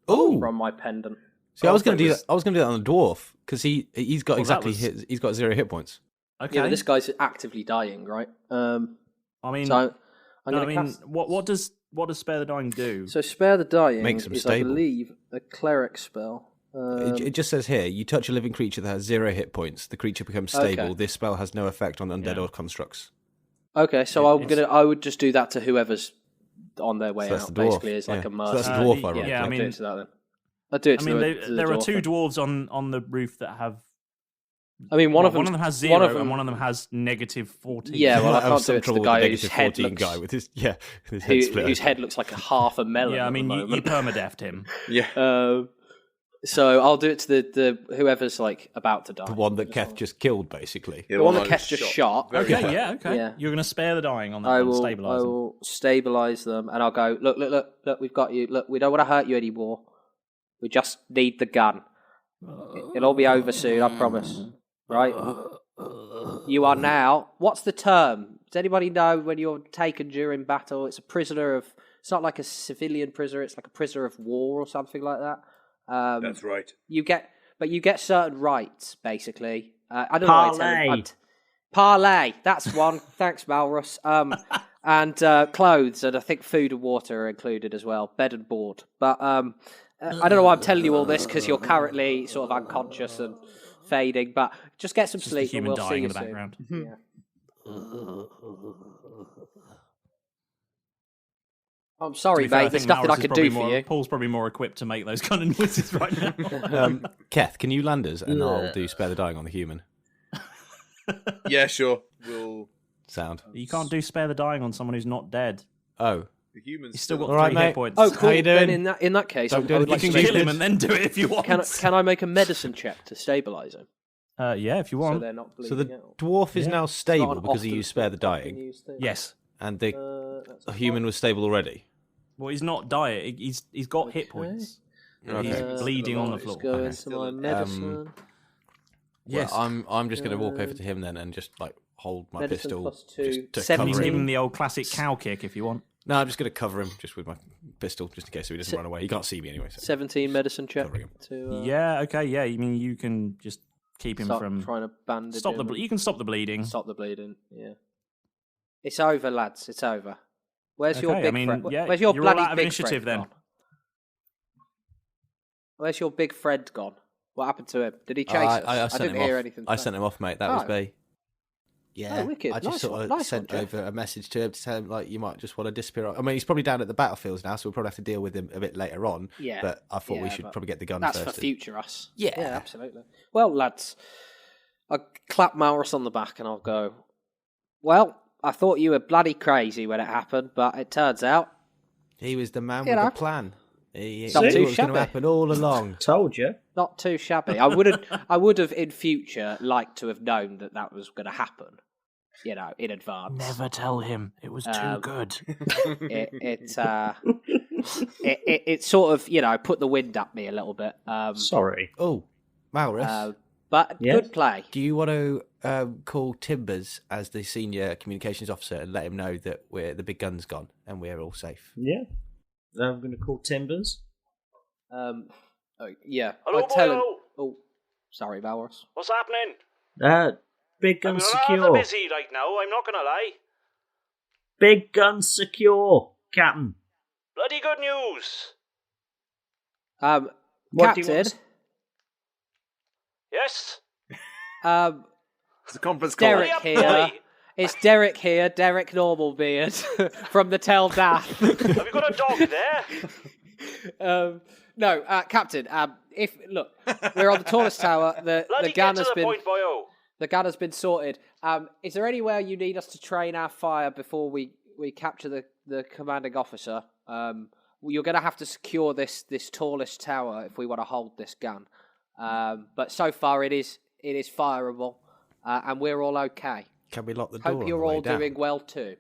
Speaker 12: Oh,
Speaker 8: from my pendant.
Speaker 12: See, I was going to do that. I was going to do that on the dwarf because he's got he's got 0 hit points.
Speaker 7: Okay,
Speaker 8: yeah, but this guy's actively dying, right?
Speaker 7: I mean,
Speaker 8: so I'm going to cast...
Speaker 7: what does Spare the Dying do?
Speaker 8: So Spare the Dying
Speaker 12: Makes him
Speaker 8: is,
Speaker 12: stable.
Speaker 8: I believe, a cleric spell.
Speaker 12: It just says here, you touch a living creature that has 0 hit points. The creature becomes stable.
Speaker 8: Okay.
Speaker 12: This spell has no effect on undead or constructs.
Speaker 8: Okay, so I would just do that to whoever's on their way out.
Speaker 12: The dwarf.
Speaker 8: Basically, is like a mercy.
Speaker 12: So that's the dwarf, I reckon.
Speaker 7: Yeah, I mean,
Speaker 8: do it to that then. I'll do it.
Speaker 7: There are 2 dwarves on the roof that have.
Speaker 8: I mean, one of them
Speaker 7: has 0 and one of them has negative 14.
Speaker 8: Yeah, well, I can't do it to the guy whose head looks
Speaker 12: guy with his head split.
Speaker 8: Whose head looks like a half a melon.
Speaker 7: Yeah, I mean,
Speaker 8: you
Speaker 7: permadeft him.
Speaker 9: Yeah.
Speaker 8: So I'll do it to the whoever's like about to die.
Speaker 12: The one that Keth just killed, basically.
Speaker 8: The one that Keth just shot.
Speaker 7: Okay, yeah.
Speaker 8: Yeah.
Speaker 7: You're going to spare the dying on that
Speaker 8: I
Speaker 7: one,
Speaker 8: will
Speaker 7: stabilise them.
Speaker 8: I will stabilise them, and I'll go, look, we've got you. Look, we don't want to hurt you anymore. We just need the gun. It'll all be over soon, I promise. Right? You are now... What's the term? Does anybody know when you're taken during battle? It's a prisoner of... It's not like a civilian prisoner, it's like a prisoner of war or something like that.
Speaker 9: That's right.
Speaker 8: You get certain rights, basically. I don't know.
Speaker 11: Parlay.
Speaker 8: Parlay. That's one. Thanks, Malrus. And clothes, and I think food and water are included as well. Bed and board. But I don't know why I'm telling you all this, because you're currently sort of unconscious and fading, but just get some sleep and we'll see you
Speaker 7: in the
Speaker 8: soon.
Speaker 7: background.
Speaker 8: Yeah. I'm sorry, mate. There's nothing I can do for you.
Speaker 7: Paul's probably more equipped to make those kind of noises right now.
Speaker 13: Keth, can you land us and I'll do spare the dying on the human?
Speaker 9: Yeah, sure. We'll
Speaker 13: sound.
Speaker 7: You can't do spare the dying on someone who's not dead.
Speaker 13: Oh,
Speaker 9: the human's
Speaker 7: He's still got
Speaker 13: all right,
Speaker 7: 3 hit
Speaker 13: mate.
Speaker 7: points.
Speaker 8: Oh, cool.
Speaker 13: How you doing?
Speaker 8: Then in that case, I would
Speaker 7: you
Speaker 8: like
Speaker 7: can
Speaker 8: to
Speaker 7: kill him and then do it if you want.
Speaker 8: Can I make a medicine check to stabilise him?
Speaker 7: Yeah, if you want.
Speaker 8: So they're not bleeding
Speaker 13: So the
Speaker 8: out.
Speaker 13: dwarf is now
Speaker 8: Not
Speaker 13: stable
Speaker 8: an
Speaker 13: because he
Speaker 8: often
Speaker 13: used spare the dying,
Speaker 8: used thing.
Speaker 7: Yes.
Speaker 13: and the human was stable already.
Speaker 7: Well, he's not dying. He's got hit points.
Speaker 13: Okay.
Speaker 7: He's bleeding on the floor.
Speaker 8: Go into my medicine.
Speaker 7: Yes.
Speaker 13: Well, I'm just going to walk over to him then and just like hold my
Speaker 8: Medicine
Speaker 13: pistol.
Speaker 8: plus 2.
Speaker 13: Just to
Speaker 8: 17.
Speaker 13: cover
Speaker 7: Give
Speaker 13: him.
Speaker 7: him the old classic cow kick if you want.
Speaker 13: No, I'm just going to cover him just with my pistol, just in case so he doesn't run away. He can't see me anyway. So.
Speaker 8: 17 medicine check
Speaker 13: Covering him.
Speaker 8: to
Speaker 7: Yeah. Okay. Yeah. I mean, you can just keep him
Speaker 8: stop
Speaker 7: from
Speaker 8: trying to bandage
Speaker 7: stop
Speaker 8: him.
Speaker 7: you can stop the bleeding.
Speaker 8: Stop the bleeding. Yeah. It's over, lads. It's over. Where's your
Speaker 7: Okay,
Speaker 8: big
Speaker 7: I mean,
Speaker 8: friend?
Speaker 7: yeah,
Speaker 8: Where's your
Speaker 7: you're all
Speaker 8: bloody
Speaker 7: out of
Speaker 8: big
Speaker 7: initiative
Speaker 8: friend
Speaker 7: then.
Speaker 8: gone? Where's your big friend gone? What happened to him? Did he chase us?
Speaker 13: I sent
Speaker 8: didn't
Speaker 13: him
Speaker 8: hear
Speaker 13: off.
Speaker 8: anything.
Speaker 13: I sent him off, mate. That was
Speaker 8: Oh.
Speaker 13: me. Yeah,
Speaker 8: Oh, wicked.
Speaker 13: I just
Speaker 8: Nice
Speaker 13: sort
Speaker 8: one.
Speaker 13: of
Speaker 8: Nice
Speaker 13: sent
Speaker 8: one, Jeff.
Speaker 13: over a message to him to tell him like you might just want to disappear. I mean, he's probably down at the battlefields now, so we'll probably have to deal with him a bit later on.
Speaker 8: Yeah,
Speaker 13: but I thought we
Speaker 8: yeah,
Speaker 13: should
Speaker 8: but
Speaker 13: probably get the gun
Speaker 8: That's
Speaker 13: first.
Speaker 8: for future us.
Speaker 13: Yeah.
Speaker 8: Absolutely. Well, lads, I clap Malrus on the back and I'll go, well, I thought you were bloody crazy when it happened, but it turns out
Speaker 13: He was the man
Speaker 8: You
Speaker 13: with
Speaker 8: know.
Speaker 13: the plan. He
Speaker 8: Not
Speaker 13: knew
Speaker 8: too
Speaker 13: what was going
Speaker 8: shabby.
Speaker 13: to happen all along.
Speaker 11: Told you.
Speaker 8: not too shabby. I would have in future liked to have known that was going to happen, in advance.
Speaker 7: Never tell him. It was too good.
Speaker 8: It sort of, put the wind up me a little bit.
Speaker 11: Sorry.
Speaker 13: Oh, Malrus,
Speaker 8: But
Speaker 11: Yes?
Speaker 8: good play.
Speaker 13: do you want to call Timbers as the senior communications officer and let him know that the big gun's gone and we're all safe?
Speaker 11: Yeah. I'm going to call Timbers.
Speaker 8: Yeah.
Speaker 14: Hello,
Speaker 8: I tell him.
Speaker 14: boyo.
Speaker 8: Oh, sorry, Malrus.
Speaker 14: What's happening?
Speaker 11: Big gun
Speaker 14: I'm
Speaker 11: secure.
Speaker 14: rather busy right now, I'm not going to lie.
Speaker 11: Big gun secure, Captain.
Speaker 14: Bloody good news.
Speaker 11: What do you
Speaker 8: Captain.
Speaker 11: want?
Speaker 14: Yes?
Speaker 9: It's a conference call.
Speaker 8: Derek here. It's Derek here, Derek Normalbeard from the Tell Daft.
Speaker 14: Have you got a dog there?
Speaker 8: No, Captain. Look, we're on the tallest tower. The
Speaker 14: Bloody
Speaker 8: gun
Speaker 14: get to
Speaker 8: has
Speaker 14: the
Speaker 8: been
Speaker 14: point, boyo.
Speaker 8: the gun has been sorted. Is there anywhere you need us to train our fire before we capture the commanding officer? You're going to have to secure this tallest tower if we want to hold this gun. But so far it is fireable, and we're all okay.
Speaker 13: Can we lock the door?
Speaker 8: Hope you're all doing well too.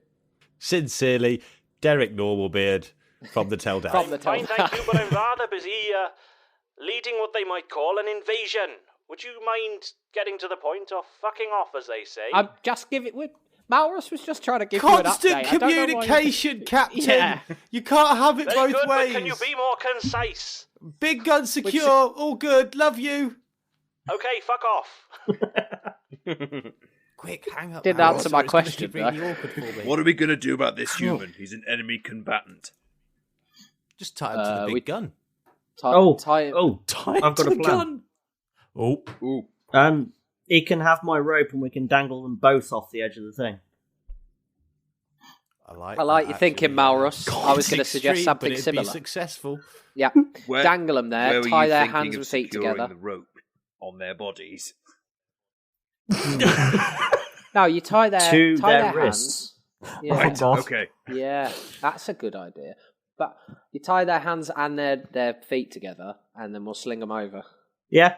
Speaker 13: Sincerely, Derek Normalbeard from the Tell Daft.
Speaker 8: From the Tell
Speaker 14: Fine, thank you, but I'm rather busy leading what they might call an invasion. Would you mind getting to the point or fucking off, as they say?
Speaker 8: I'm just giving it. Malrus was just trying to give
Speaker 12: Constant
Speaker 8: you an update. I don't know why
Speaker 12: communication, Captain.
Speaker 8: Yeah.
Speaker 12: You can't have it
Speaker 14: Very
Speaker 12: both
Speaker 14: good,
Speaker 12: ways.
Speaker 14: but can you be more concise?
Speaker 12: Big gun secure, all good. Love you.
Speaker 14: Okay, fuck off.
Speaker 13: Quick, hang up.
Speaker 8: Didn't
Speaker 13: Malrus,
Speaker 8: answer
Speaker 13: or
Speaker 8: my
Speaker 13: it's gonna be
Speaker 8: question,
Speaker 13: really
Speaker 8: though.
Speaker 13: awkward for me.
Speaker 9: What are we going to do about this human? He's an enemy combatant.
Speaker 13: Just tie him to the big gun.
Speaker 8: Tie him.
Speaker 11: I've got a plan.
Speaker 9: Ooh.
Speaker 11: He can have my rope and we can dangle them both off the edge of the thing.
Speaker 13: I like
Speaker 8: your thinking, Malrus. I was going to suggest something
Speaker 13: but it'd
Speaker 8: similar.
Speaker 13: Be successful.
Speaker 8: Yeah, dangle them there,
Speaker 9: Where were
Speaker 8: tie
Speaker 9: you
Speaker 8: their
Speaker 9: thinking
Speaker 8: hands
Speaker 9: of
Speaker 8: and feet
Speaker 9: securing
Speaker 8: together.
Speaker 9: the rope on their bodies?
Speaker 8: No, you tie their
Speaker 11: To
Speaker 8: tie
Speaker 11: their
Speaker 8: hands.
Speaker 11: wrists.
Speaker 8: Yeah.
Speaker 9: Right, okay.
Speaker 8: Yeah, that's a good idea. But you tie their hands and their feet together, and then we'll sling them over.
Speaker 11: Yeah.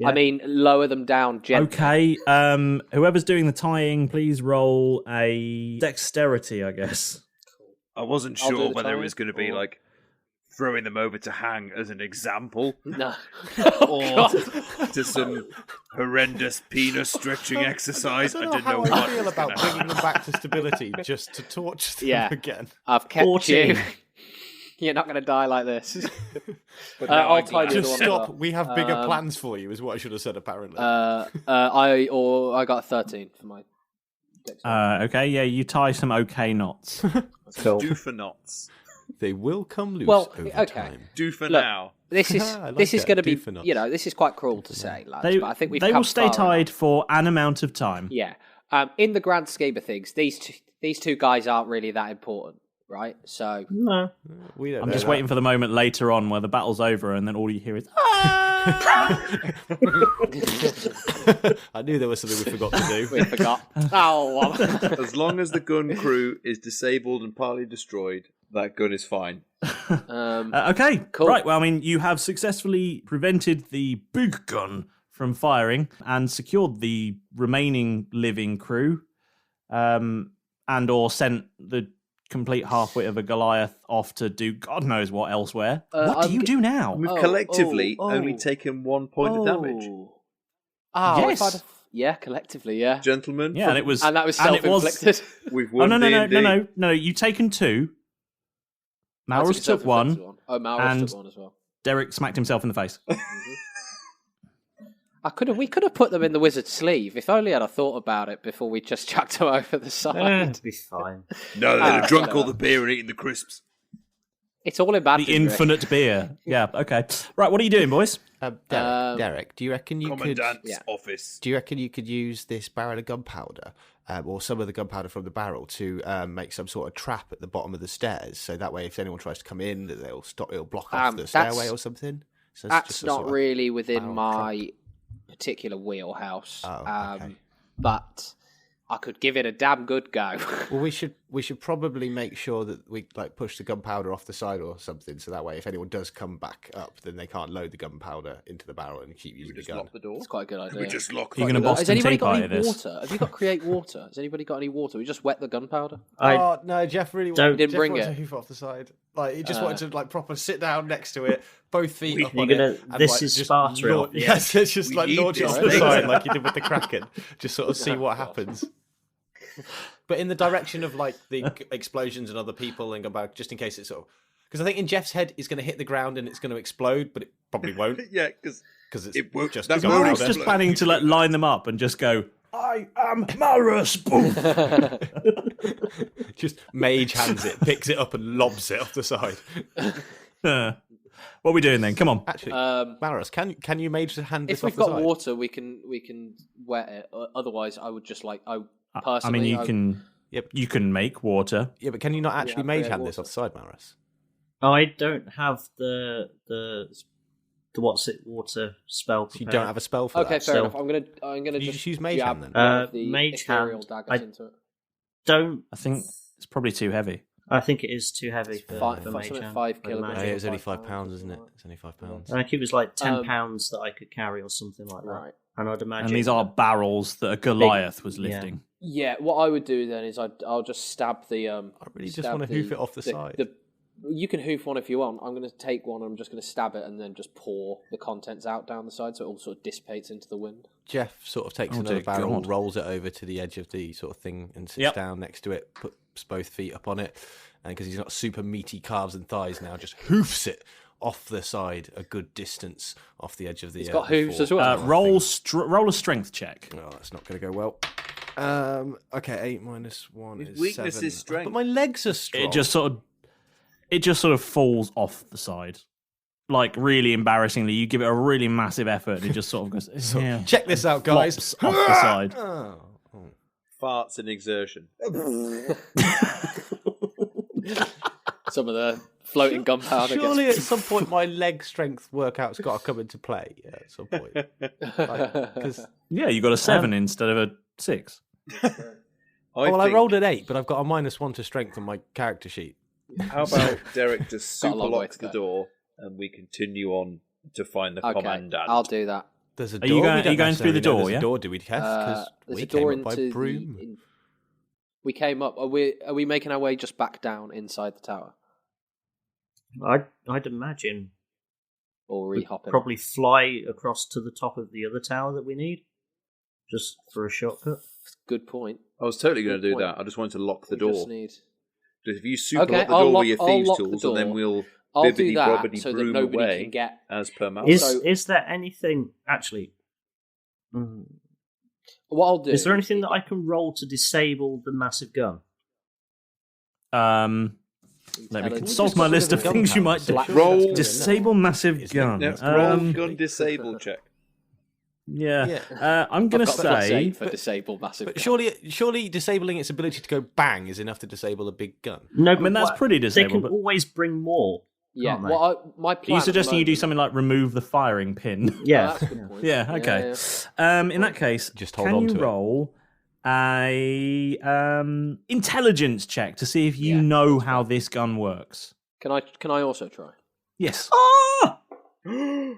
Speaker 8: I mean, lower them down gently.
Speaker 7: Okay. Whoever's doing the tying, please roll a dexterity, I guess.
Speaker 9: I wasn't
Speaker 8: I'll do
Speaker 9: sure
Speaker 8: the
Speaker 9: whether it
Speaker 8: tying,
Speaker 9: was going to be
Speaker 8: or-
Speaker 9: like throwing them over to hang as an example,
Speaker 8: No.
Speaker 9: or to some horrendous penis stretching exercise. I didn't know
Speaker 13: how I
Speaker 9: what
Speaker 13: feel
Speaker 9: was
Speaker 13: about
Speaker 9: gonna
Speaker 13: bringing them back to stability just to torture them
Speaker 8: Yeah.
Speaker 13: again.
Speaker 8: I've kept
Speaker 11: 14.
Speaker 8: you. You're not going to die like this.
Speaker 9: But now
Speaker 8: I'll
Speaker 9: I'm
Speaker 8: tie
Speaker 9: glad.
Speaker 8: the
Speaker 13: Just
Speaker 8: other one
Speaker 13: stop.
Speaker 8: over.
Speaker 13: We have bigger plans for you, is what I should have said, apparently.
Speaker 8: I got a 13 for my.
Speaker 7: Okay, yeah, you tie some okay knots.
Speaker 11: Cool.
Speaker 9: Do for knots.
Speaker 13: They will come loose
Speaker 8: Well,
Speaker 13: over
Speaker 8: okay.
Speaker 13: time.
Speaker 9: Do for
Speaker 8: Look,
Speaker 9: now.
Speaker 8: This is going to be, this is quite cruel to say, lads. But I think
Speaker 7: they will stay tied for an amount of time.
Speaker 8: Yeah. In the grand scheme of things, these two guys aren't really that important, right? So
Speaker 11: no,
Speaker 12: we don't.
Speaker 7: I'm just waiting for the moment later on where the battle's over and then all you hear is.
Speaker 12: I knew there was something we forgot to do.
Speaker 8: We forgot. Oh,
Speaker 9: as long as the gun crew is disabled and partly destroyed, that gun is fine.
Speaker 7: Okay,
Speaker 8: cool.
Speaker 7: Right, well, I mean, you have successfully prevented the big gun from firing and secured the remaining living crew, and or sent the complete half-wit of a Goliath off to do God knows what elsewhere. What do you do now?
Speaker 9: We've collectively only taken 1 point of damage.
Speaker 7: Yes.
Speaker 8: Yeah, collectively, yeah.
Speaker 9: Gentlemen.
Speaker 7: Yeah, and
Speaker 8: that was self-inflicted.
Speaker 9: We've won
Speaker 7: No, you've taken 2. Malrus took 1.
Speaker 8: Oh, Malrus took 1 as well.
Speaker 7: Derek smacked himself in the face.
Speaker 8: We could have put them in the wizard's sleeve. If only I'd have thought about it before we just chucked them over the side.
Speaker 11: It'd be fine.
Speaker 9: No, they'd have drunk all the beer and eaten the crisps.
Speaker 8: It's all in bad.
Speaker 7: The infinite beer. Yeah, okay. Right, what are you doing, boys?
Speaker 12: Derek, do you reckon you
Speaker 9: Commandant's office.
Speaker 12: Do you reckon you could use this barrel of gunpowder, or some of the gunpowder from the barrel, to make some sort of trap at the bottom of the stairs, so that way if anyone tries to come in, they'll stop. It'll block off the stairway or something. So
Speaker 8: that's not really within my particular wheelhouse.
Speaker 12: Okay.
Speaker 8: But I could give it a damn good go.
Speaker 12: Well, we should probably make sure that we push the gunpowder off the side or something, so that way if anyone does come back up, then they can't load the gunpowder into the barrel and keep using the gun.
Speaker 9: Lock the door.
Speaker 8: It's quite a good idea.
Speaker 9: We just lock.
Speaker 7: You're going to Boston
Speaker 8: Has anybody
Speaker 7: Tea
Speaker 8: got
Speaker 7: Party
Speaker 8: any
Speaker 7: this?
Speaker 8: water? Have you got create water? Has anybody got any water? We just wet the gunpowder.
Speaker 12: No, Jeff really
Speaker 8: didn't bring
Speaker 12: wanted
Speaker 8: it.
Speaker 12: to hoof off the side. Like he just wanted to proper sit down next to it, both feet up on
Speaker 11: You're
Speaker 12: it.
Speaker 11: gonna. This is Sparta.
Speaker 12: Yes, it's just launch it off the side like you did with the Kraken. Just sort of see what happens. But in the direction of the explosions and other people, and go back just in case it's sort of, because I think in Jeff's head it's going to hit the ground and it's going to explode, but it probably won't.
Speaker 9: Yeah, because
Speaker 12: it won't. Just
Speaker 7: Malrus just planning to line them up and just go. I am Malrus. Boom.
Speaker 12: Just mage hands it, picks it up and lobs it off the side.
Speaker 7: What are we doing then? Come on.
Speaker 12: Actually, Malrus, can you mage hand this
Speaker 8: if
Speaker 12: off
Speaker 8: we've
Speaker 12: the
Speaker 8: got
Speaker 12: side?
Speaker 8: water, we can wet it. Otherwise, I would just personally.
Speaker 7: I mean, you can make water.
Speaker 12: Yeah, but can you not actually mage hand this off the side, Malrus?
Speaker 11: I don't have the what's it water spell.
Speaker 12: You don't have a spell for that.
Speaker 8: Okay, fair enough. I'm gonna
Speaker 12: just use mage hand then.
Speaker 8: The
Speaker 11: mage
Speaker 8: ethereal
Speaker 11: hand.
Speaker 8: daggers into it.
Speaker 7: I think it's probably too heavy.
Speaker 11: I think it is too heavy for mage hand.
Speaker 8: 5 kilograms.
Speaker 12: Oh, yeah, it's only £5, isn't it? It's only £5.
Speaker 11: I think it was like £10 that I could carry or something like that.
Speaker 8: Right.
Speaker 11: And I'd imagine.
Speaker 7: And these are barrels that a Goliath was lifting.
Speaker 8: Yeah, what I would do then is I'll just stab the.
Speaker 12: I really just want to hoof it off the side.
Speaker 8: You can hoof one if you want. I'm going to take one and I'm just going to stab it and then just pour the contents out down the side so it all sort of dissipates into the wind.
Speaker 12: Jeff sort of takes another barrel, rolls it over to the edge of the sort of thing and sits down next to it, puts both feet up on it, and because he's not super meaty calves and thighs now, just hoofs it off the side a good distance off the edge of the.
Speaker 8: It's got hooves as well.
Speaker 7: Roll a strength check.
Speaker 12: Oh, that's not going to go well. Okay, 8 minus 1 is
Speaker 9: weakness
Speaker 12: 7.
Speaker 9: is strength.
Speaker 12: But my legs are strong.
Speaker 7: It just sort of falls off the side. Like, really embarrassingly, you give it a really massive effort and it just sort of goes...
Speaker 12: Check this out, guys.
Speaker 7: Flops off the side.
Speaker 9: Farts and exertion.
Speaker 8: Some of the floating gunpowder.
Speaker 12: Surely at some point my leg strength workout's got to come into play. Yeah, at some point.
Speaker 7: You got a 7 instead of a 6.
Speaker 12: I rolled an 8, but I've got a -1 to strength on my character sheet.
Speaker 9: How about Derek just super locks the door and we continue on to find the commandant?
Speaker 8: I'll do that.
Speaker 12: There's a
Speaker 7: door.
Speaker 12: Are
Speaker 7: you going through the door?
Speaker 12: There's a door, do we, Keth? Because we came up by broom.
Speaker 8: We came up. Are we making our way just back down inside the tower?
Speaker 11: I'd imagine.
Speaker 8: Or re-hopping.
Speaker 11: Probably fly across to the top of the other tower that we need, just for a shortcut.
Speaker 8: Good point.
Speaker 9: I was totally going to do that. I just wanted to lock the door. If you super lock the
Speaker 8: I'll
Speaker 9: door
Speaker 8: lock-
Speaker 9: with your
Speaker 8: I'll
Speaker 9: thieves
Speaker 8: lock the
Speaker 9: tools,
Speaker 8: door.
Speaker 9: and then we'll
Speaker 8: I'll do
Speaker 9: bibbidi
Speaker 8: that
Speaker 9: bobbidi
Speaker 8: so that
Speaker 9: broom
Speaker 8: nobody
Speaker 9: away
Speaker 8: can get.
Speaker 9: as per Malrus.
Speaker 11: Is there anything actually?
Speaker 8: What I'll do
Speaker 11: Is there anything that I can roll to disable the massive gun?
Speaker 7: Let me consult my list of things you might do.
Speaker 9: Roll.
Speaker 7: Disable massive gun.
Speaker 9: Roll gun disable check.
Speaker 7: Yeah. I'm going to say...
Speaker 8: for disable massive gun.
Speaker 13: Surely disabling its ability to go bang is enough to disable a big gun.
Speaker 7: No, I mean, that's pretty disabled.
Speaker 11: They can always bring more.
Speaker 8: Yeah, my plan.
Speaker 7: Are you suggesting you do something like remove the firing pin?
Speaker 11: Yeah.
Speaker 8: That's a good point.
Speaker 7: Yeah, okay. In that case,
Speaker 13: just hold on to it.
Speaker 7: Roll a intelligence check to see if you know how this gun works?
Speaker 8: Can I also try?
Speaker 7: Yes.
Speaker 8: Nat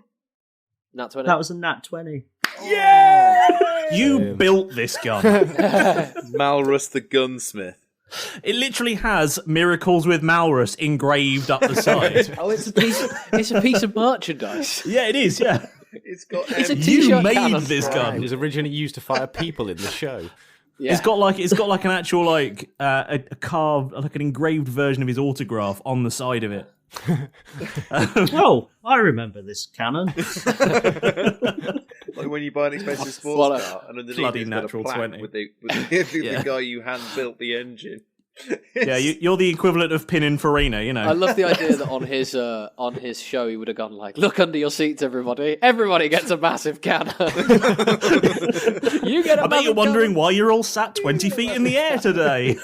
Speaker 8: 20.
Speaker 11: That was a nat 20.
Speaker 7: Yeah! You built this gun.
Speaker 9: Malrus the gunsmith.
Speaker 7: It literally has "Miracles with Malrus" engraved up the side.
Speaker 8: It's a piece of merchandise.
Speaker 7: Yeah, it is. Yeah,
Speaker 9: it's got.
Speaker 8: A
Speaker 7: you made
Speaker 8: cannon.
Speaker 7: this gun.
Speaker 13: It was originally used to fire people in the show.
Speaker 7: Yeah. It's got like an actual a carved, like an engraved version of his autograph on the side of it.
Speaker 11: Oh, I remember this cannon.
Speaker 9: Like when you buy an expensive sports car and underneath
Speaker 7: bloody
Speaker 9: it's
Speaker 7: natural
Speaker 9: got a plaque
Speaker 7: 20
Speaker 9: with the guy you hand built the engine.
Speaker 7: Yeah, you're the equivalent of Pininfarina, you know.
Speaker 8: I love the idea that on his show he would have gone like, "Look under your seats, everybody! Everybody gets a massive cannon." You get a
Speaker 7: I bet you're wondering why you're all sat 20 feet in the air today.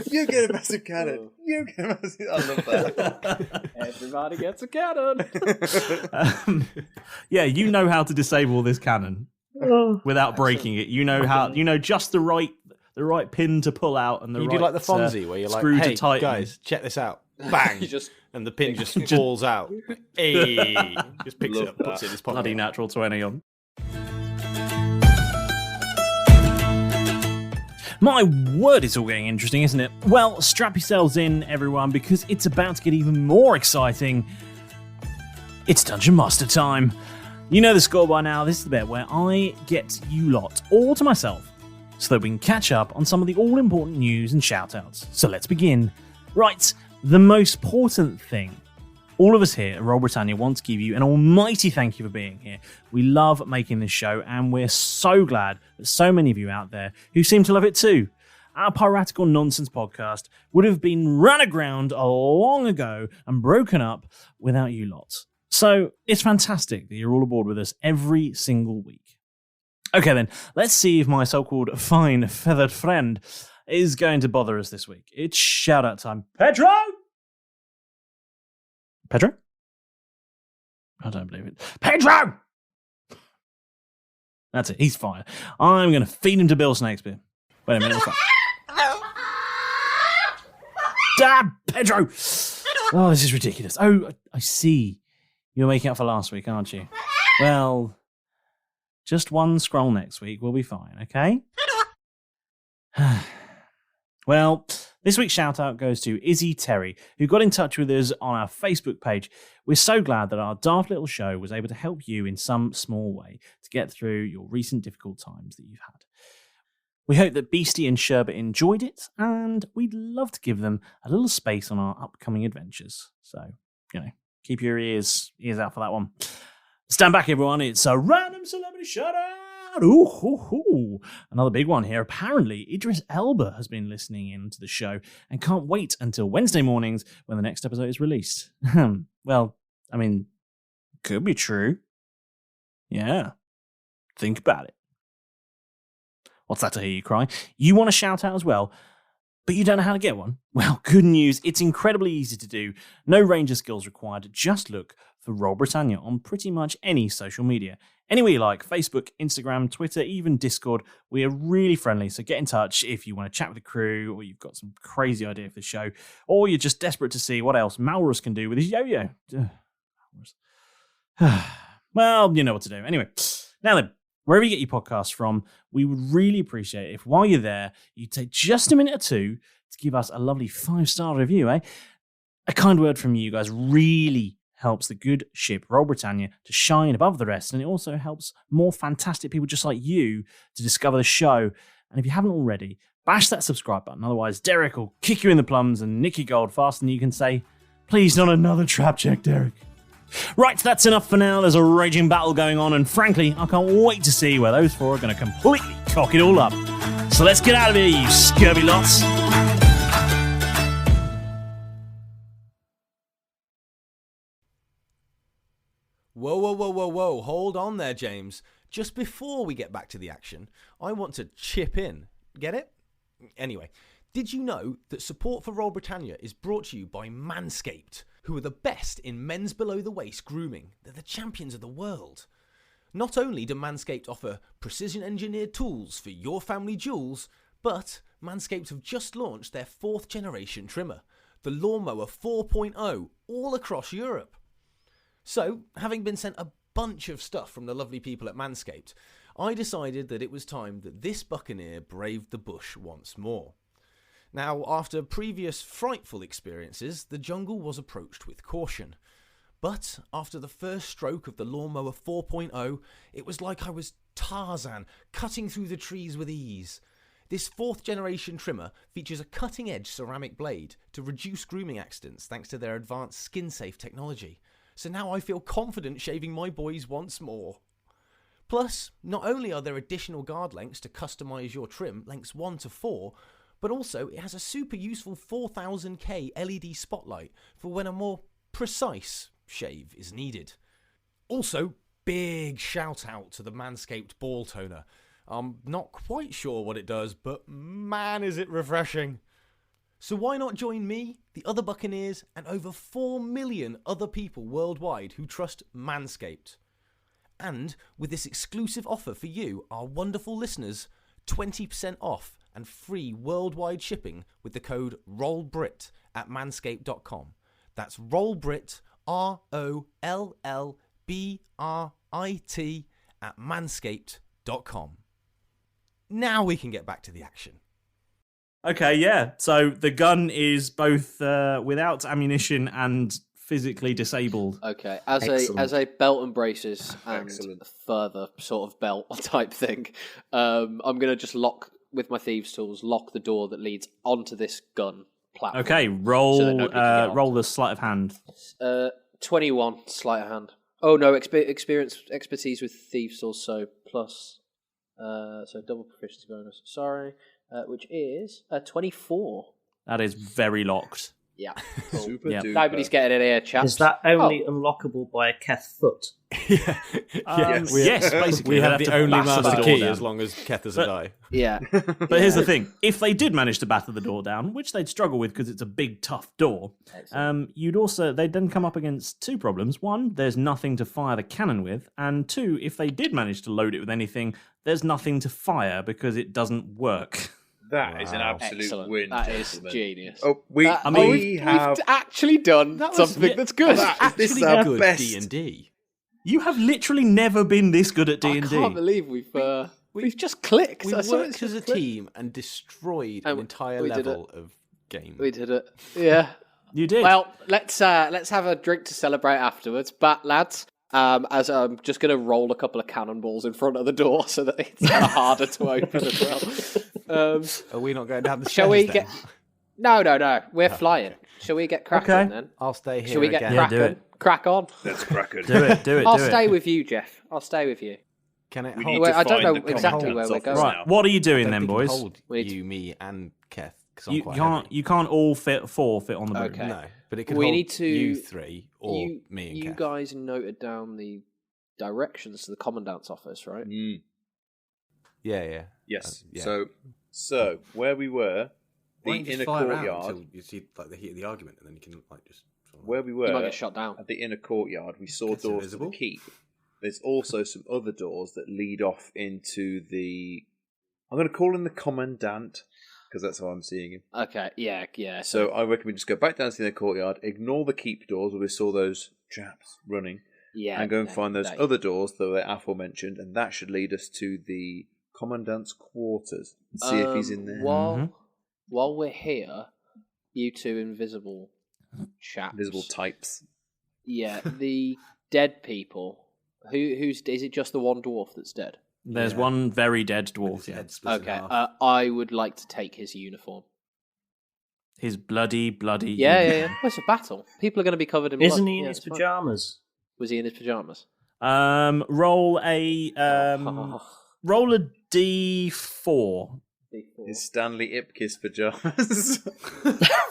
Speaker 9: You get a massive cannon. You get a massive... I love that.
Speaker 8: Everybody gets a cannon.
Speaker 7: Yeah, you know how to disable this cannon without breaking it. You know how. You know just the right pin to pull out and the
Speaker 13: you
Speaker 7: right.
Speaker 13: do like the Fonzie where you're like,
Speaker 7: screw
Speaker 13: "Hey
Speaker 7: to tighten.
Speaker 13: guys, check this out!" Bang, and the pin just falls out. Hey, just picks it up, puts it in his pocket.
Speaker 7: Bloody natural 20 on. My word, it's all getting interesting, isn't it? Well, strap yourselves in, everyone, because it's about to get even more exciting. It's Dungeon Master time. You know the score by now. This is the bit where I get you lot all to myself so that we can catch up on some of the all-important news and shout-outs. So let's begin. Right, the most important thing. All of us here at Roll Britannia want to give you an almighty thank you for being here. We love making this show, and we're so glad that so many of you out there who seem to love it too. Our piratical nonsense podcast would have been run aground long ago and broken up without you lot. So it's fantastic that you're all aboard with us every single week. Okay then, let's see if my so-called fine feathered friend is going to bother us this week. It's shout-out time. Pedro? Pedro? I don't believe it. Pedro! That's it, he's fired. I'm going to feed him to Bill Snakespeare. Wait a minute, what's that? Damn, Pedro! Oh, this is ridiculous. Oh, I see. You're making up for last week, aren't you? Well, just one scroll next week, we'll be fine, okay? Well, this week's shout-out goes to Izzy Terry, who got in touch with us on our Facebook page. We're so glad that our daft little show was able to help you in some small way to get through your recent difficult times that you've had. We hope that Beastie and Sherbet enjoyed it, and we'd love to give them a little space on our upcoming adventures. So, keep your ears out for that one. Stand back, everyone. It's a random celebrity shout-out. Ooh. Another big one here. Apparently, Idris Elba has been listening in to the show and can't wait until Wednesday mornings when the next episode is released. Well, I mean, could be true. Yeah. Think about it. What's that to hear you cry? You want a shout out as well, but you don't know how to get one? Well, good news. It's incredibly easy to do. No ranger skills required. Just look for Roll Britannia on pretty much any social media. Anywhere you like, Facebook, Instagram, Twitter, even Discord. We are really friendly, so get in touch if you want to chat with the crew, or you've got some crazy idea for the show, or you're just desperate to see what else Malrus can do with his yo-yo. Well, you know what to do. Anyway, now then, wherever you get your podcasts from, we would really appreciate it if while you're there, you take just a minute or two to give us a lovely 5-star review, eh? A kind word from you guys really helps the good ship Roll Britannia to shine above the rest, and it also helps more fantastic people just like you to discover the show. And if you haven't already, bash that subscribe button, otherwise Derek will kick you in the plums and nick your gold faster than you can say, "Please, not another trap check, Derek." Right, that's enough for now. There's a raging battle going on, and frankly, I can't wait to see where those four are going to completely cock it all up. So let's get out of here, you scurvy lots.
Speaker 13: Whoa. Hold on there, James. Just before we get back to the action, I want to chip in. Get it? Anyway, did you know that support for Roll Britannia is brought to you by Manscaped, who are the best in men's below-the-waist grooming? They're the champions of the world. Not only do Manscaped offer precision-engineered tools for your family jewels, but Manscaped have just launched their 4th generation trimmer, the Lawnmower 4.0, all across Europe. So, having been sent a bunch of stuff from the lovely people at Manscaped, I decided that it was time that this buccaneer braved the bush once more. Now, after previous frightful experiences, the jungle was approached with caution. But after the first stroke of the Lawnmower 4.0, it was like I was Tarzan, cutting through the trees with ease. This 4th generation trimmer features a cutting-edge ceramic blade to reduce grooming accidents thanks to their advanced skin-safe technology. So now I feel confident shaving my boys once more. Plus, not only are there additional guard lengths to customise your trim, lengths 1 to 4, but also it has a super useful 4000K LED spotlight for when a more precise shave is needed. Also, big shout out to the Manscaped ball toner. I'm not quite sure what it does, but man is it refreshing. So why not join me, the other Buccaneers, and over 4 million other people worldwide who trust Manscaped? And with this exclusive offer for you, our wonderful listeners, 20% off and free worldwide shipping with the code ROLLBRIT at manscaped.com. That's ROLLBRIT, ROLLBRIT at manscaped.com. Now we can get back to the action.
Speaker 7: Okay, yeah. So the gun is both without ammunition and physically disabled.
Speaker 8: Okay, as a belt and braces and further sort of belt type thing, I'm gonna just lock with my thieves' tools, lock the door that leads onto this gun platform.
Speaker 7: Okay, roll roll the sleight of hand.
Speaker 8: 21 sleight of hand. Oh no, expertise with thieves' tools, so plus, so double proficiency bonus. Sorry. Which is 24.
Speaker 7: That is very locked.
Speaker 8: Yeah. Cool. Super duper. Nobody's getting in here, chaps.
Speaker 11: Is that only unlockable by a Keth foot?
Speaker 7: Yes, basically.
Speaker 13: We have the only master key
Speaker 7: down.
Speaker 13: as long as Keth has a die.
Speaker 8: Yeah.
Speaker 7: But here's the thing. If they did manage to batter the door down, which they'd struggle with because it's a big, tough door, they'd then come up against 2 problems. 1, there's nothing to fire the cannon with. And 2, if they did manage to load it with anything, there's nothing to fire because it doesn't work.
Speaker 9: That is an absolute win.
Speaker 8: That is genius.
Speaker 9: Oh, we've
Speaker 8: actually done something that's good.
Speaker 9: This is our best
Speaker 13: D&D.
Speaker 7: You have literally never been this good at D&D.
Speaker 8: I can't believe we've just clicked.
Speaker 13: We worked as a team and destroyed an entire level of game.
Speaker 8: We did it. Yeah.
Speaker 7: You did.
Speaker 8: Well, let's have a drink to celebrate afterwards. But lads, as I'm just going to roll a couple of cannonballs in front of the door so that it's harder to open as well.
Speaker 13: Are we not going down the stairs?
Speaker 8: Shall we get? No. We're flying. Shall we get cracking then?
Speaker 13: I'll stay here.
Speaker 8: Shall we get
Speaker 13: again.
Speaker 8: cracking?
Speaker 7: do it.
Speaker 8: Crack on.
Speaker 9: Let's crack it.
Speaker 7: Do it.
Speaker 8: I'll stay with you, Jeff. I'll stay with you.
Speaker 13: Can it
Speaker 9: We
Speaker 13: hold?
Speaker 9: need to
Speaker 8: I don't
Speaker 9: find
Speaker 8: know
Speaker 9: the
Speaker 8: exactly where we're
Speaker 9: commandant's
Speaker 8: going.
Speaker 9: office
Speaker 7: Right,
Speaker 9: now.
Speaker 7: what are you doing
Speaker 13: I
Speaker 7: then,
Speaker 13: think
Speaker 7: boys?
Speaker 13: Hold you, me, and Keth. 'Cause I'm
Speaker 7: You
Speaker 13: quite
Speaker 7: can't.
Speaker 13: heavy.
Speaker 7: You can't all fit 4 fit on the boat.
Speaker 8: Okay.
Speaker 13: No, but it could
Speaker 8: We
Speaker 13: hold
Speaker 8: need to-
Speaker 13: you 3 or me and
Speaker 8: You
Speaker 13: Keth.
Speaker 8: guys noted down the directions to the commandant's office, right?
Speaker 13: Yeah.
Speaker 9: Yes.
Speaker 13: Yeah.
Speaker 9: So where we were,
Speaker 13: Why
Speaker 9: the
Speaker 13: don't you just
Speaker 9: inner
Speaker 13: fly around
Speaker 9: courtyard.
Speaker 13: until you see like the heat of the argument, and then you can like just. Sort of...
Speaker 9: Where we
Speaker 8: You
Speaker 9: were
Speaker 8: might get shot down.
Speaker 9: at the inner courtyard, we saw
Speaker 13: Gets
Speaker 9: doors
Speaker 13: invisible.
Speaker 9: to the keep. There's also some other doors that lead off into the. I'm going to call him the commandant because that's how I'm seeing him.
Speaker 8: Okay, yeah.
Speaker 9: So I reckon we just go back down to the inner courtyard, ignore the keep doors where we saw those chaps running,
Speaker 8: yeah,
Speaker 9: and go and find those other doors that were aforementioned, and that should lead us to the commandant's quarters and see if he's in there.
Speaker 8: While we're here, you two invisible chaps.
Speaker 9: Invisible types.
Speaker 8: Yeah, the dead people. Who's is it? Just the one dwarf that's dead?
Speaker 7: There's one very dead dwarf. Yeah.
Speaker 8: Okay, I would like to take his uniform.
Speaker 7: His bloody.
Speaker 8: Yeah. Well, it's a battle. People are going to be covered in blood.
Speaker 11: Isn't he in his pajamas?
Speaker 8: Was he in his pajamas?
Speaker 7: Roll a D4.
Speaker 9: Is Stanley Ipkiss pajamas?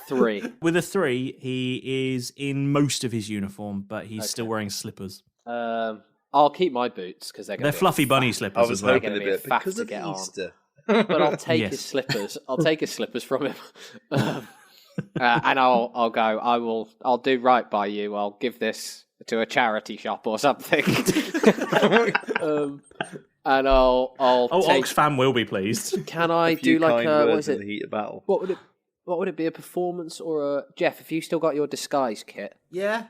Speaker 8: 3.
Speaker 7: With a 3, he is in most of his uniform, but he's still wearing slippers.
Speaker 8: I'll keep my boots because
Speaker 7: they're fluffy bunny slippers.
Speaker 9: I was hoping a bit
Speaker 8: fat
Speaker 9: because
Speaker 8: to
Speaker 9: of
Speaker 8: get
Speaker 9: Easter.
Speaker 8: on. But I'll take his slippers. I'll take his slippers from him, and I'll go. I'll do right by you. I'll give this to a charity shop or something. And I'll take...
Speaker 7: Oxfam will be pleased.
Speaker 8: Can I do like a... What is it?
Speaker 9: The heat of battle.
Speaker 8: What would it be, a performance or a... Jeff, have you still got your disguise kit?
Speaker 12: Yeah.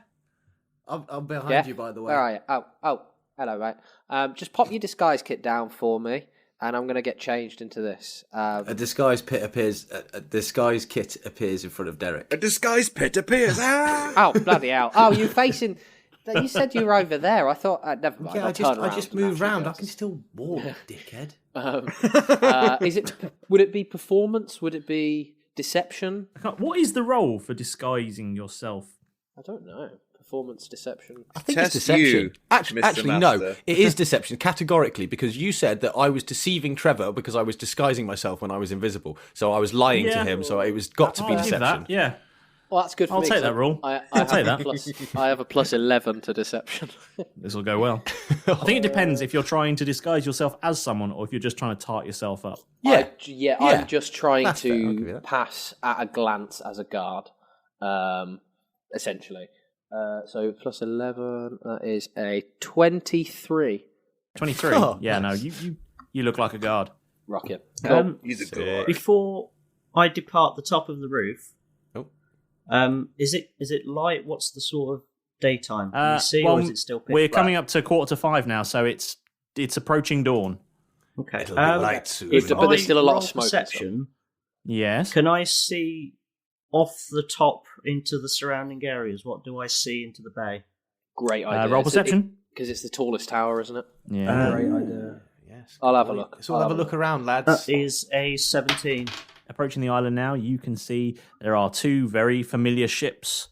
Speaker 12: I'm behind you, by the way.
Speaker 8: Where are you? Oh, hello, mate. Just pop your disguise kit down for me, and I'm going to get changed into this.
Speaker 15: A disguise kit appears in front of Derek.
Speaker 9: A disguise pit appears.
Speaker 8: Oh, bloody hell. Oh, you're facing... You said you were over there. I thought... never mind.
Speaker 15: Yeah, I just move round. I can still walk, dickhead.
Speaker 8: Would it be performance? Would it be deception?
Speaker 7: What is the role for disguising yourself?
Speaker 8: I don't know. Performance, deception.
Speaker 15: I think it's deception. Actually, no. It is deception, categorically, because you said that I was deceiving Trevor because I was disguising myself when I was invisible. So I was lying to him, so it was got to be deception.
Speaker 7: Yeah.
Speaker 8: Well, that's good for me.
Speaker 7: I'll take that rule.
Speaker 8: I'll take that. I have a plus 11 to deception.
Speaker 7: This will go well. I think it depends if you're trying to disguise yourself as someone or if you're just trying to tart yourself up.
Speaker 8: Yeah. I'm just trying to pass at a glance as a guard, essentially. So plus 11, that is a 23.
Speaker 7: 23? Oh, yeah, nice. No, you look like a guard.
Speaker 8: Rocket.
Speaker 9: He's a guard.
Speaker 11: Before I depart the top of the roof, is it light? What's the sort of daytime? Can you see, or is it still pitch
Speaker 7: We're
Speaker 11: black?
Speaker 7: coming up to 4:45 now, so it's approaching dawn.
Speaker 11: Okay.
Speaker 15: It'll be light soon.
Speaker 8: But there's still a lot of smoke.
Speaker 11: Perception.
Speaker 7: Yes.
Speaker 11: Can I see off the top into the surrounding areas? What do I see into the bay?
Speaker 8: Great idea.
Speaker 7: Roll perception.
Speaker 8: Because it's the tallest tower, isn't it?
Speaker 7: Yeah.
Speaker 12: Great idea.
Speaker 15: Yes.
Speaker 8: I'll have a look.
Speaker 15: Let's all have a look around, lads.
Speaker 11: That is a 17.
Speaker 7: Approaching the island now, you can see there are two very familiar ships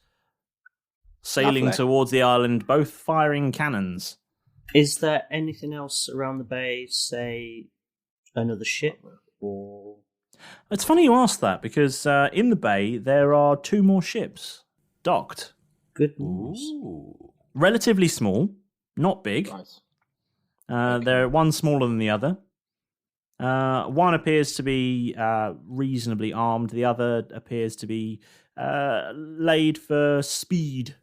Speaker 7: sailing towards the island, both firing cannons.
Speaker 11: Is there anything else around the bay, say another ship? Or
Speaker 7: It's funny you ask that, because in the bay there are two more ships docked.
Speaker 11: Good news.
Speaker 7: Relatively small, not big.
Speaker 8: Nice.
Speaker 7: They're one smaller than the other. One appears to be reasonably armed. The other appears to be laid for speed.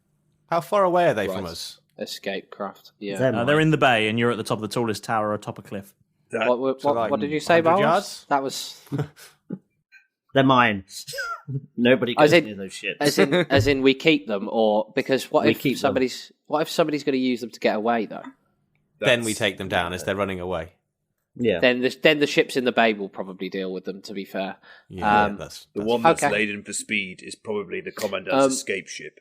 Speaker 15: How far away are they from us?
Speaker 8: Escape craft. Yeah.
Speaker 7: They're in the bay, and you're at the top of the tallest tower atop a cliff.
Speaker 8: What did you say, Malrus? That was...
Speaker 11: They're mine. Nobody goes near those ships.
Speaker 8: As in we keep them, or because what if somebody's going to use them to get away though?
Speaker 15: Then we take them down as they're running away.
Speaker 11: Yeah.
Speaker 8: Then the ships in the bay will probably deal with them. To be fair,
Speaker 15: that's
Speaker 9: the one that's laden for speed is probably the commandant's escape ship.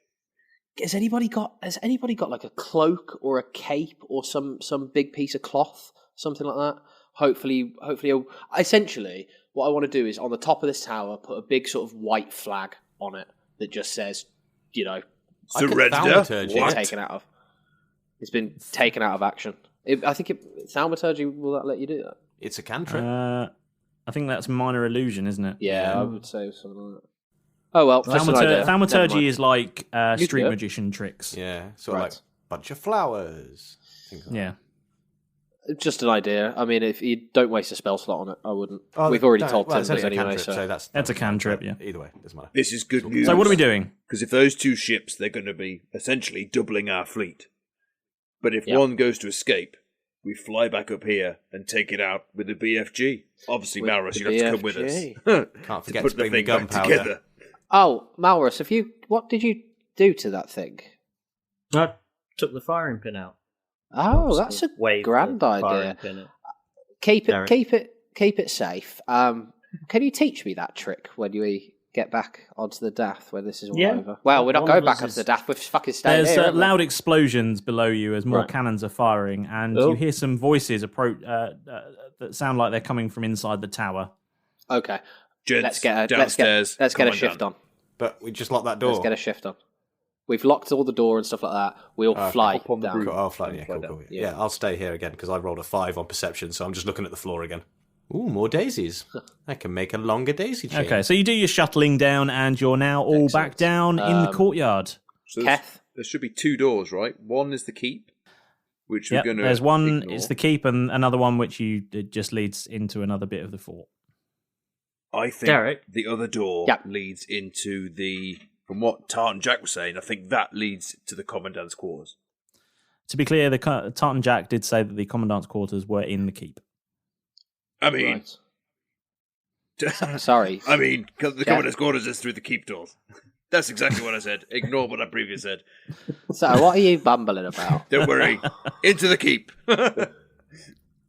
Speaker 8: Has anybody got like a cloak or a cape or some big piece of cloth, something like that? Hopefully, essentially, what I want to do is on the top of this tower put a big sort of white flag on it that just says,
Speaker 9: surrender.
Speaker 8: Taken out of. It's been taken out of action. I think thaumaturgy will that let you do that?
Speaker 15: It's a cantrip.
Speaker 7: I think that's minor illusion, isn't it?
Speaker 8: Yeah, I would say something like that. Oh well,
Speaker 7: thaumaturgy is like street magician tricks.
Speaker 15: Yeah, sort of like bunch of flowers. Things like that.
Speaker 8: Just an idea. I mean, if you don't waste a spell slot on it, I wouldn't. We've already told Timbers anyway,
Speaker 15: so
Speaker 7: that's a cantrip. Yeah.
Speaker 15: Either way, doesn't matter.
Speaker 9: This is good news.
Speaker 7: So what are we doing?
Speaker 9: Because if those two ships, they're going to be essentially doubling our fleet. But if one goes to escape, we fly back up here and take it out with the BFG. Obviously, Malrus, you have to come with us.
Speaker 15: Can't forget to bring the gunpowder.
Speaker 8: Oh, Malrus, what did you do to that thing?
Speaker 11: I took the firing pin out.
Speaker 8: Oh, that's a grand idea. Keep it safe. Can you teach me that trick when we get back onto the Dath when this is all over? Well, we're not going back onto the Dath. We're fucking staying here.
Speaker 7: There's loud explosions below you as more cannons are firing, and you hear some voices approach that sound like they're coming from inside the tower.
Speaker 8: Okay,
Speaker 9: let's
Speaker 8: get a shift on.
Speaker 15: But we just lock that door.
Speaker 8: Let's get a shift on. We've locked all the door and stuff like that. We'll fly down.
Speaker 15: I'll fly. Yeah, cool. Yeah, I'll stay here again because I rolled a 5 on perception, so I'm just looking at the floor again. Ooh, more daisies. I can make a longer daisy chain.
Speaker 7: Okay, so you do your shuttling down, and you're now all back down in the courtyard.
Speaker 9: So Keth? There should be 2 doors, right? One is the keep. which we're going to.
Speaker 7: There's one.
Speaker 9: Ignore.
Speaker 7: It's the keep, and another one which it just leads into another bit of the fort.
Speaker 9: I think
Speaker 11: Derek?
Speaker 9: the other door leads into the. From what Tartan Jack was saying, I think that leads to the commandant's quarters.
Speaker 7: To be clear, the Tartan Jack did say that the commandant's quarters were in the keep.
Speaker 9: I mean,
Speaker 8: sorry.
Speaker 9: I mean, the commandant's quarters is through the keep doors. That's exactly what I said. Ignore what I previously said.
Speaker 8: So, what are you bumbling about?
Speaker 9: Don't worry. Into the keep.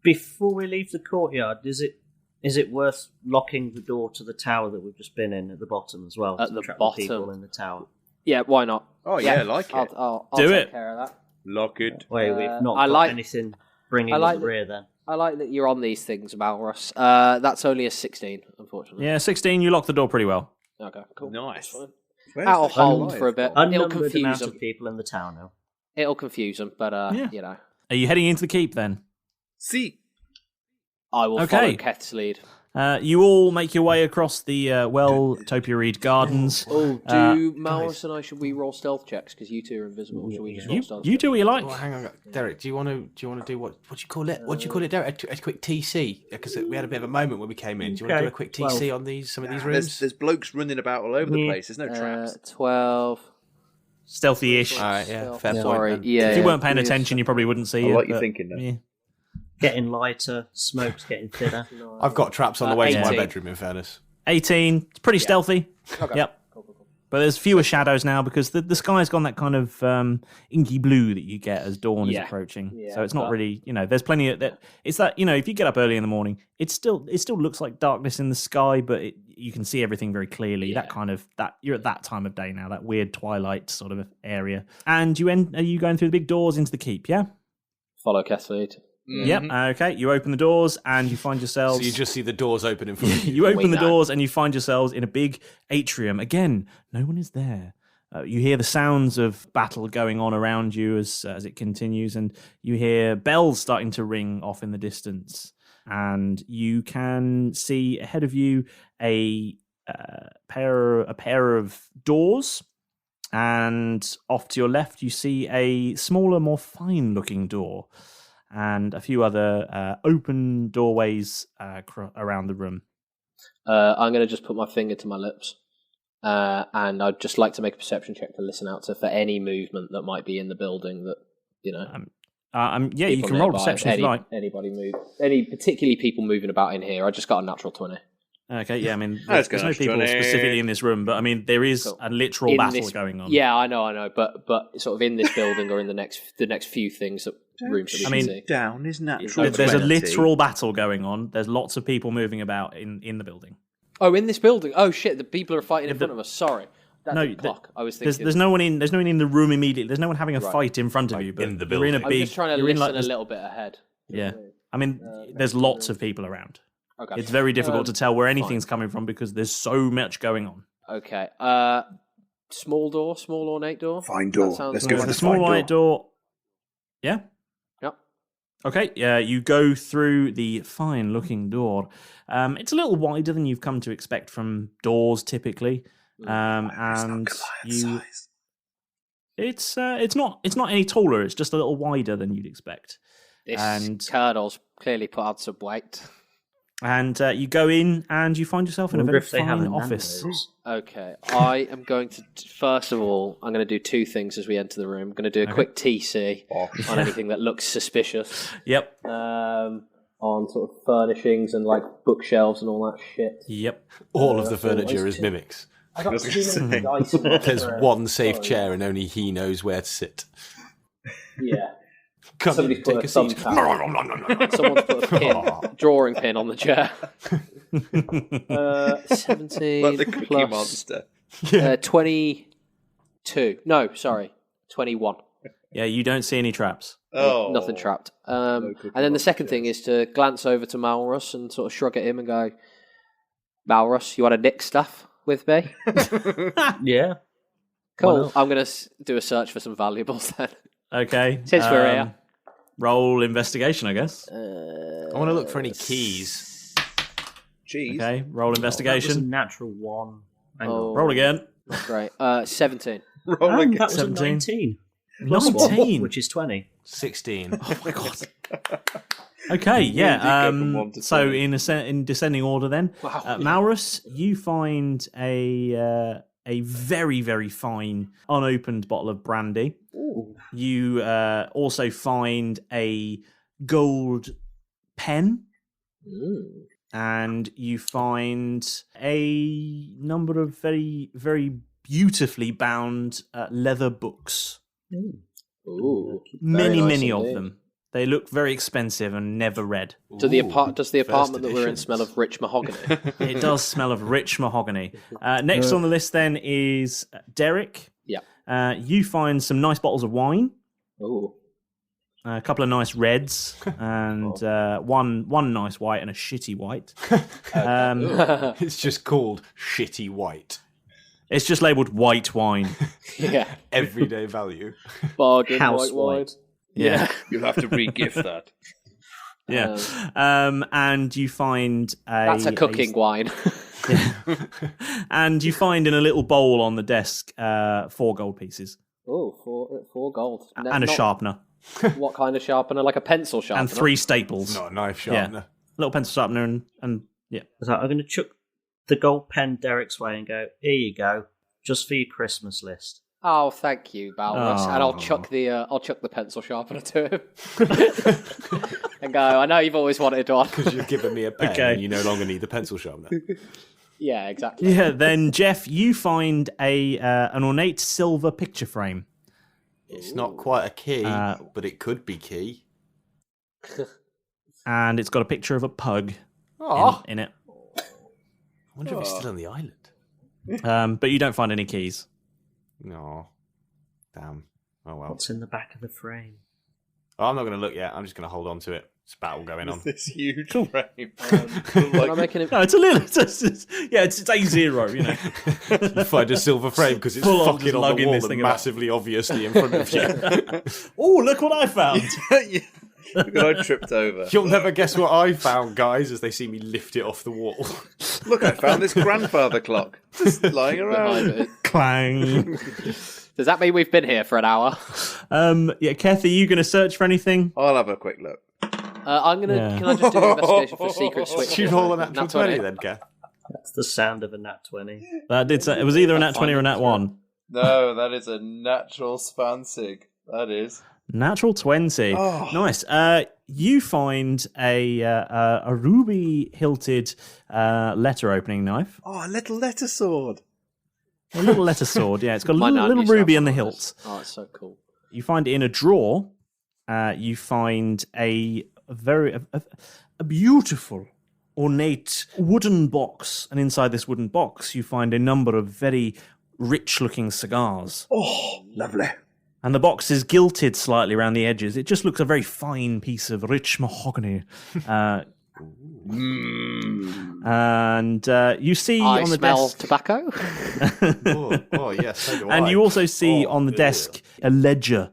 Speaker 11: Before we leave the courtyard, is it worth locking the door to the tower that we've just been in at the bottom as well?
Speaker 8: At
Speaker 11: to
Speaker 8: the
Speaker 11: trap
Speaker 8: bottom?
Speaker 11: people in the tower.
Speaker 8: Yeah, why not?
Speaker 9: Oh, yeah, I like it.
Speaker 8: I'll
Speaker 7: Do
Speaker 8: take
Speaker 7: it.
Speaker 8: care of that.
Speaker 9: Lock it.
Speaker 11: Wait, we've not got anything bringing in the rear then.
Speaker 8: I like that you're on these things, Malrus. That's only a 16, unfortunately.
Speaker 7: Yeah, 16. You lock the door pretty well.
Speaker 8: Okay, cool.
Speaker 9: Nice.
Speaker 8: That'll hold for a bit. It'll
Speaker 11: Unnumbered
Speaker 8: confuse
Speaker 11: amount
Speaker 8: them.
Speaker 11: of people in the tower now.
Speaker 8: It'll confuse them, but you know.
Speaker 7: Are you heading into the keep then?
Speaker 9: See.
Speaker 8: I will follow Keth's lead.
Speaker 7: You all make your way across the topiaried gardens.
Speaker 8: Oh, do Malrus and I, should we roll stealth checks? Because you two are invisible. Should we just roll stealth
Speaker 7: You do what you like.
Speaker 15: Oh, hang on, Derek. Do you want to do what do you call it? What do you call it, Derek? A quick TC? Because we had a bit of a moment when we came in. Do you want to do a quick TC on some of these rooms?
Speaker 9: There's blokes running about all over the place. There's no traps.
Speaker 8: 12.
Speaker 7: Stealthy-ish.
Speaker 15: All right, yeah, fair
Speaker 8: Sorry.
Speaker 15: point.
Speaker 8: Yeah,
Speaker 7: if you weren't paying attention, you probably wouldn't see it.
Speaker 9: I like you thinking that.
Speaker 7: Yeah.
Speaker 11: Getting lighter, smoke's getting thinner.
Speaker 15: I've got traps on the way to my
Speaker 8: 18.
Speaker 15: bedroom, in fairness.
Speaker 7: 18. It's pretty stealthy.
Speaker 8: Okay.
Speaker 7: Yep. But there's fewer shadows now because the sky's gone that kind of inky blue that you get as dawn is approaching.
Speaker 8: Yeah,
Speaker 7: so it's not really, there's plenty of that. It's that, if you get up early in the morning, it still looks like darkness in the sky, but you can see everything very clearly. That kind of you're at that time of day now, that weird twilight sort of area. And are you going through the big doors into the keep? Yeah.
Speaker 8: Follow Keth's lead.
Speaker 7: Mm-hmm. Yep. Okay. You open the doors and you find yourselves.
Speaker 15: So you just see the doors open in front of you.
Speaker 7: You open the doors and you find yourselves in a big atrium. Again, no one is there. You hear the sounds of battle going on around you as it continues, and you hear bells starting to ring off in the distance. And you can see ahead of you a pair of doors, and off to your left you see a smaller, more fine-looking door. And a few other open doorways around the room.
Speaker 8: I'm going to just put my finger to my lips, and I'd just like to make a perception check to listen out for any movement that might be in the building that,
Speaker 7: yeah, you can roll perception if you like.
Speaker 8: Anybody move? Any particularly people moving about in here? I just got a natural 20.
Speaker 7: Okay, yeah, I mean, there's no people specifically in this room, but I mean, there is a literal battle going on.
Speaker 8: Yeah, I know, but sort of in this building or in the next few things that rooms that we can see.
Speaker 9: Down is natural.
Speaker 7: There's a literal battle going on. There's lots of people moving about in the building.
Speaker 8: Oh, in this building? Oh shit! The people are fighting in front of us. Sorry. That's a clock. I was thinking.
Speaker 7: There's no one in the room immediately. There's no one having a fight in front of you. But
Speaker 15: in the building.
Speaker 8: I'm just trying to listen a little bit ahead.
Speaker 7: Yeah, I mean, there's lots of people around.
Speaker 8: Okay.
Speaker 7: It's very difficult to tell where anything's coming from because there's so much going on.
Speaker 8: Okay. Small ornate door.
Speaker 9: Fine door. Let's go to
Speaker 7: the small ornate door. Yeah.
Speaker 8: Yep.
Speaker 7: Okay. Yeah. You go through the fine-looking door. It's a little wider than you've come to expect from doors typically, and you. It's not any taller. It's just a little wider than you'd expect.
Speaker 8: This Colonel's clearly put on some weight.
Speaker 7: And you go in and you find yourself in a very fine office.
Speaker 8: Okay, I am going to, first of all, I'm going to do two things as we enter the room. I'm going to do a quick TC on anything that looks suspicious.
Speaker 7: Yep.
Speaker 8: On sort of furnishings and like bookshelves and all that shit.
Speaker 7: Yep.
Speaker 15: All of the furniture is mimics.
Speaker 8: I got too many dice.
Speaker 15: There's one safe chair and only he knows where to sit.
Speaker 8: Yeah.
Speaker 15: Somebody's
Speaker 8: put a thumbtack. Someone's put a drawing pin on the chair. 17
Speaker 9: like the Cookie
Speaker 8: plus
Speaker 9: Monster.
Speaker 8: 22. No, sorry, 21.
Speaker 7: Yeah, you don't see any traps.
Speaker 9: Oh,
Speaker 8: nothing trapped. And then the second thing is to glance over to Malrus and sort of shrug at him and go, "Malrus, you want to nick stuff with me?"
Speaker 11: Yeah.
Speaker 8: Cool. I'm going to do a search for some valuables then.
Speaker 7: Okay.
Speaker 8: Since we're here.
Speaker 7: Roll investigation, I guess.
Speaker 15: I want to look for any keys.
Speaker 9: Cheese.
Speaker 7: Okay, roll investigation.
Speaker 11: That was a natural 1.
Speaker 7: Roll again.
Speaker 8: Great. 17.
Speaker 9: Roll again.
Speaker 11: That was
Speaker 7: 17.
Speaker 11: a 19.
Speaker 7: 19.
Speaker 11: Which is 20.
Speaker 15: 16.
Speaker 11: Oh my god.
Speaker 7: Okay, yeah. So
Speaker 9: 10.
Speaker 7: in descending order, then, Malrus, you find a very, very fine unopened bottle of brandy.
Speaker 8: Ooh.
Speaker 7: You also find a gold pen.
Speaker 8: Ooh.
Speaker 7: And you find a number of very, very beautifully bound leather books.
Speaker 8: Ooh.
Speaker 7: Many of them. They look very expensive and never read.
Speaker 8: Does the apartment that we're in smell of rich mahogany?
Speaker 7: It does smell of rich mahogany. Next on the list then is Derek.
Speaker 8: Yeah.
Speaker 7: You find some nice bottles of wine.
Speaker 8: Ooh.
Speaker 7: A couple of nice reds and one nice white and a shitty white.
Speaker 15: It's just called shitty white.
Speaker 7: It's just labelled white wine.
Speaker 8: Yeah.
Speaker 15: Everyday value.
Speaker 8: Bargain
Speaker 11: House
Speaker 8: white wine.
Speaker 7: Yeah.
Speaker 9: You'll have to re-gift that.
Speaker 7: Yeah. And you find
Speaker 8: That's a cooking wine.
Speaker 7: Yeah. And you find in a little bowl on the desk 4 gold pieces.
Speaker 8: Oh, 4 gold.
Speaker 7: And a sharpener.
Speaker 8: What kind of sharpener? Like a pencil sharpener?
Speaker 7: And 3 staples.
Speaker 15: Not a knife sharpener.
Speaker 7: Yeah. Little pencil sharpener and yeah.
Speaker 11: So I'm going to chuck the gold pen Derek's way and go, here you go, just for your Christmas list.
Speaker 8: Oh, thank you, Malrus.
Speaker 7: Oh.
Speaker 8: And I'll chuck the pencil sharpener to him. And go, I know you've always wanted one.
Speaker 15: Because you've given me a pen and you no longer need the pencil sharpener.
Speaker 8: Yeah, exactly.
Speaker 7: Yeah, then Jeff, you find an ornate silver picture frame.
Speaker 15: It's not quite a key, but it could be key.
Speaker 7: And it's got a picture of a pug in it.
Speaker 15: I wonder if it's still on the island.
Speaker 7: But you don't find any keys.
Speaker 15: No. Damn. Oh well.
Speaker 11: What's in the back of the frame?
Speaker 15: Oh, I'm not going to look yet. I'm just going to hold on to it. It's a battle going on.
Speaker 9: This huge frame.
Speaker 8: Can I make an...
Speaker 7: No, it's a little. It's A0, you know.
Speaker 15: You find a silver frame because it's
Speaker 7: Full on
Speaker 15: fucking
Speaker 7: just
Speaker 15: on
Speaker 7: lugging
Speaker 15: the wall
Speaker 7: this
Speaker 15: and
Speaker 7: thing about.
Speaker 15: massively obviously in front of you.
Speaker 7: Oh, look what I found.
Speaker 9: I tripped over.
Speaker 15: You'll never guess what I found, guys, as they see me lift it off the wall.
Speaker 9: Look, I found this grandfather clock just lying around.
Speaker 7: Clang.
Speaker 8: Does that mean we've been here for an hour?
Speaker 7: Yeah, Keth, are you going to search for anything?
Speaker 9: I'll have a quick look.
Speaker 8: I'm going to... Can I just do an investigation for secret switch?
Speaker 15: Did you roll a natural 20 then, Keth?
Speaker 11: That's the sound of a nat 20.
Speaker 7: That did. It was either a nat 20 or a nat 1.
Speaker 9: No, that is a natural spansig. That is.
Speaker 7: Natural 20.
Speaker 9: Oh.
Speaker 7: Nice. You find a ruby hilted letter opening knife.
Speaker 9: Oh, a little letter sword.
Speaker 7: A little letter sword, yeah. It's got a
Speaker 8: My nan
Speaker 7: little
Speaker 8: used to
Speaker 7: ruby
Speaker 8: have
Speaker 7: in the
Speaker 8: one of
Speaker 7: hilt.
Speaker 8: those. Oh, it's so cool.
Speaker 7: You find it in a drawer. You find a beautiful, ornate wooden box. And inside this wooden box, you find a number of very rich-looking cigars.
Speaker 9: Oh, lovely.
Speaker 7: And the box is gilded slightly around the edges. It just looks a very fine piece of rich mahogany. And you see
Speaker 8: I
Speaker 7: on the
Speaker 8: smell
Speaker 7: desk...
Speaker 8: tobacco.
Speaker 15: Oh, yes, so do
Speaker 7: And
Speaker 15: I.
Speaker 7: you also see on the
Speaker 15: dear.
Speaker 7: desk a ledger,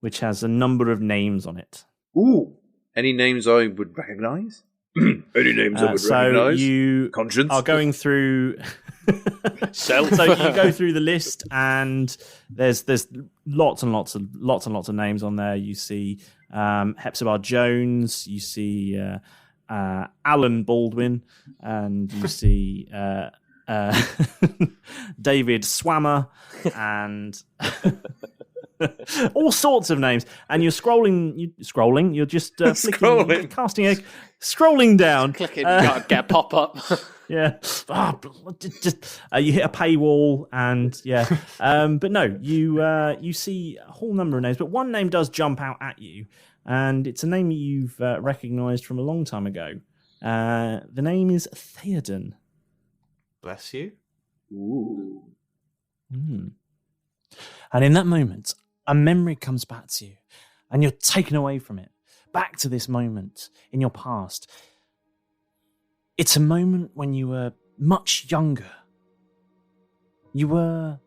Speaker 7: which has a number of names on it.
Speaker 9: Ooh. Any names I would recognise? Any names I would
Speaker 7: So
Speaker 9: recognise?
Speaker 7: you
Speaker 9: Conscience?
Speaker 7: are going through... So you go through the list, and there's lots and lots of names on there. You see Hepzibah Jones, you see Alan Baldwin, and you see David Swammer, and all sorts of names. And you're scrolling. You're just flicking, casting a scrolling down,
Speaker 8: Clicking, get a pop up.
Speaker 7: Yeah, you hit a paywall, and yeah, but no, you see a whole number of names, but one name does jump out at you, and it's a name you've recognised from a long time ago. The name is Theoden.
Speaker 15: Bless you.
Speaker 9: Ooh.
Speaker 7: And in that moment, a memory comes back to you, and you're taken away from it, back to this moment in your past. It's a moment when you were much younger. You were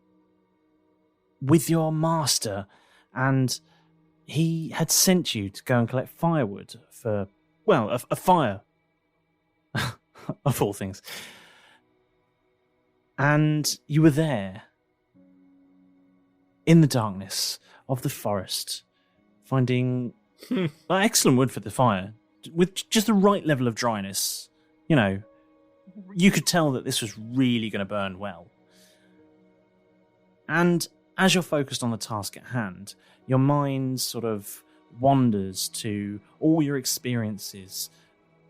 Speaker 7: with your master, and he had sent you to go and collect firewood for, well, a fire, of all things. And you were there, in the darkness of the forest, finding excellent wood for the fire, with just the right level of dryness. You know, you could tell that this was really going to burn well. And as you're focused on the task at hand, your mind sort of wanders to all your experiences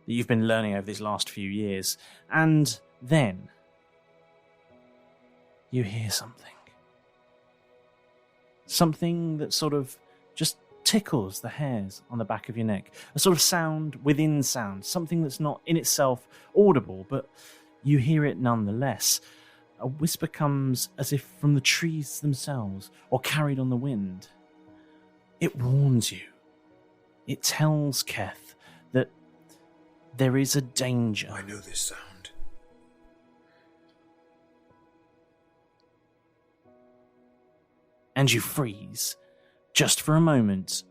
Speaker 7: that you've been learning over these last few years. And then you hear something. Something that sort of just tickles the hairs on the back of your neck. A sort of sound within sound. Something that's not in itself audible, but you hear it nonetheless. A whisper comes as if from the trees themselves, or carried on the wind. It warns you. It tells Keth that there is a danger.
Speaker 10: I know this sound.
Speaker 7: And you freeze, just for a moment,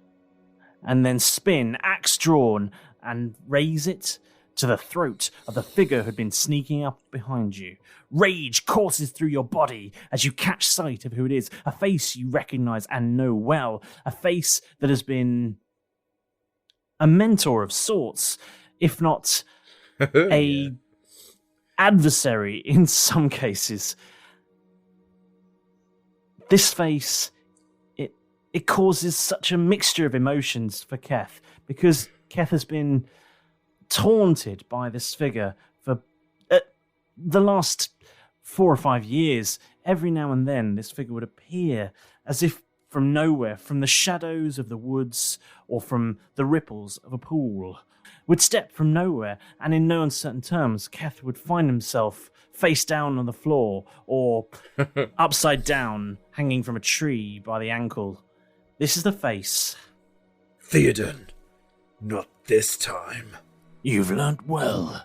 Speaker 7: and then spin, axe drawn, and raise it to the throat of the figure who had been sneaking up behind you. Rage courses through your body as you catch sight of who it is, a face you recognise and know well, a face that has been a mentor of sorts, if not a adversary in some cases. This face, it causes such a mixture of emotions for Keth, because Keth has been taunted by this figure for the last 4 or 5 years. Every now and then, this figure would appear as if from nowhere, from the shadows of the woods or from the ripples of a pool. Would step from nowhere, and in no uncertain terms, Keth would find himself face down on the floor or upside down, hanging from a tree by the ankle. This is the face.
Speaker 10: Theoden, not this time.
Speaker 7: You've learnt well.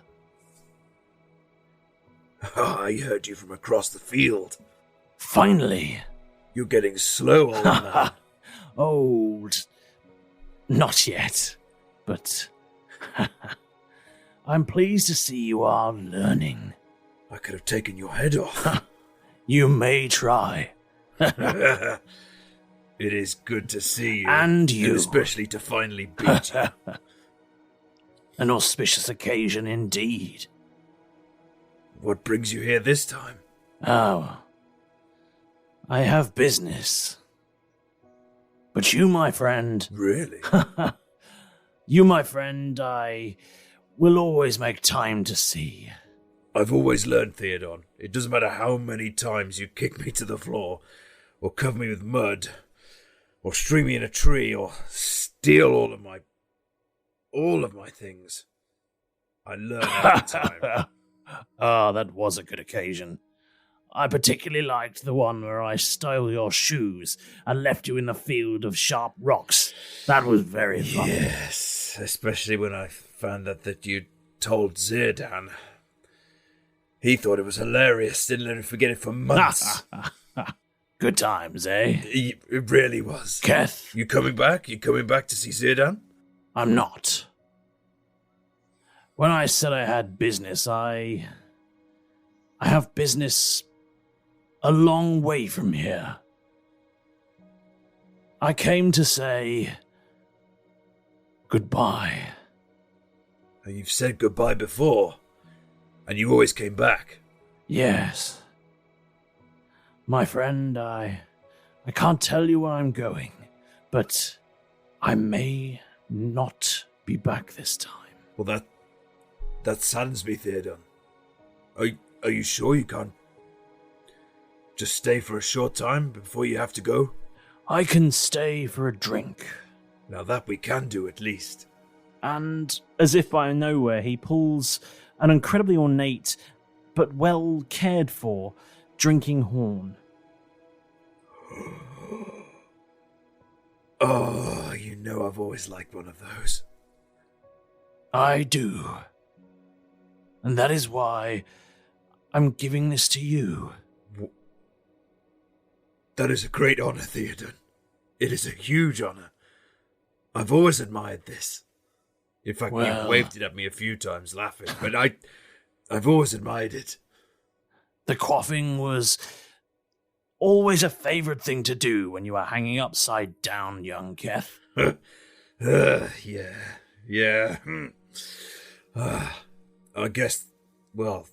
Speaker 10: I heard you from across the field.
Speaker 7: Finally.
Speaker 10: You're getting slow, old man.
Speaker 7: Old. Not yet, but I'm pleased to see you are learning.
Speaker 10: I could have taken your head off.
Speaker 7: You may try.
Speaker 10: It is good to see you.
Speaker 7: And you.
Speaker 10: And especially to finally beat you.
Speaker 7: An auspicious occasion indeed.
Speaker 10: What brings you here this time?
Speaker 7: Oh. I have business. But you, my friend...
Speaker 10: Really?
Speaker 7: You, my friend, I will always make time to see.
Speaker 10: I've always learned, Theodon. It doesn't matter how many times you kick me to the floor, or cover me with mud, or string me in a tree, or steal all of my things. I learn every time.
Speaker 7: Ah, that was a good occasion. I particularly liked the one where I stole your shoes and left you in the field of sharp rocks. That was very fun.
Speaker 10: Yes, especially when I found out that you'd told Zirdan. He thought it was hilarious, didn't let him forget it for months.
Speaker 7: Good times, eh?
Speaker 10: It really was.
Speaker 7: Keth?
Speaker 10: You coming back? You coming back to see Zirdan?
Speaker 7: I'm not. When I said I had business, I have business a long way from here. I came to say goodbye.
Speaker 10: You've said goodbye before, and you always came back.
Speaker 7: Yes. My friend, I can't tell you where I'm going, but I may not be back this time.
Speaker 10: Well, that saddens me, Theoden. Are you sure you can't just stay for a short time before you have to go?
Speaker 7: I can stay for a drink.
Speaker 10: Now that we can do, at least.
Speaker 7: And, as if by nowhere, he pulls an incredibly ornate, but well cared for, drinking horn.
Speaker 10: Oh, you know I've always liked one of those.
Speaker 7: I do. And that is why I'm giving this to you.
Speaker 10: That is a great honor, Theoden. It is a huge honor. I've always admired this. In fact, you've waved it at me a few times, laughing, but I've always admired it.
Speaker 7: The quaffing was always a favourite thing to do when you are hanging upside down, young Keth?
Speaker 10: Yeah. I guess, well,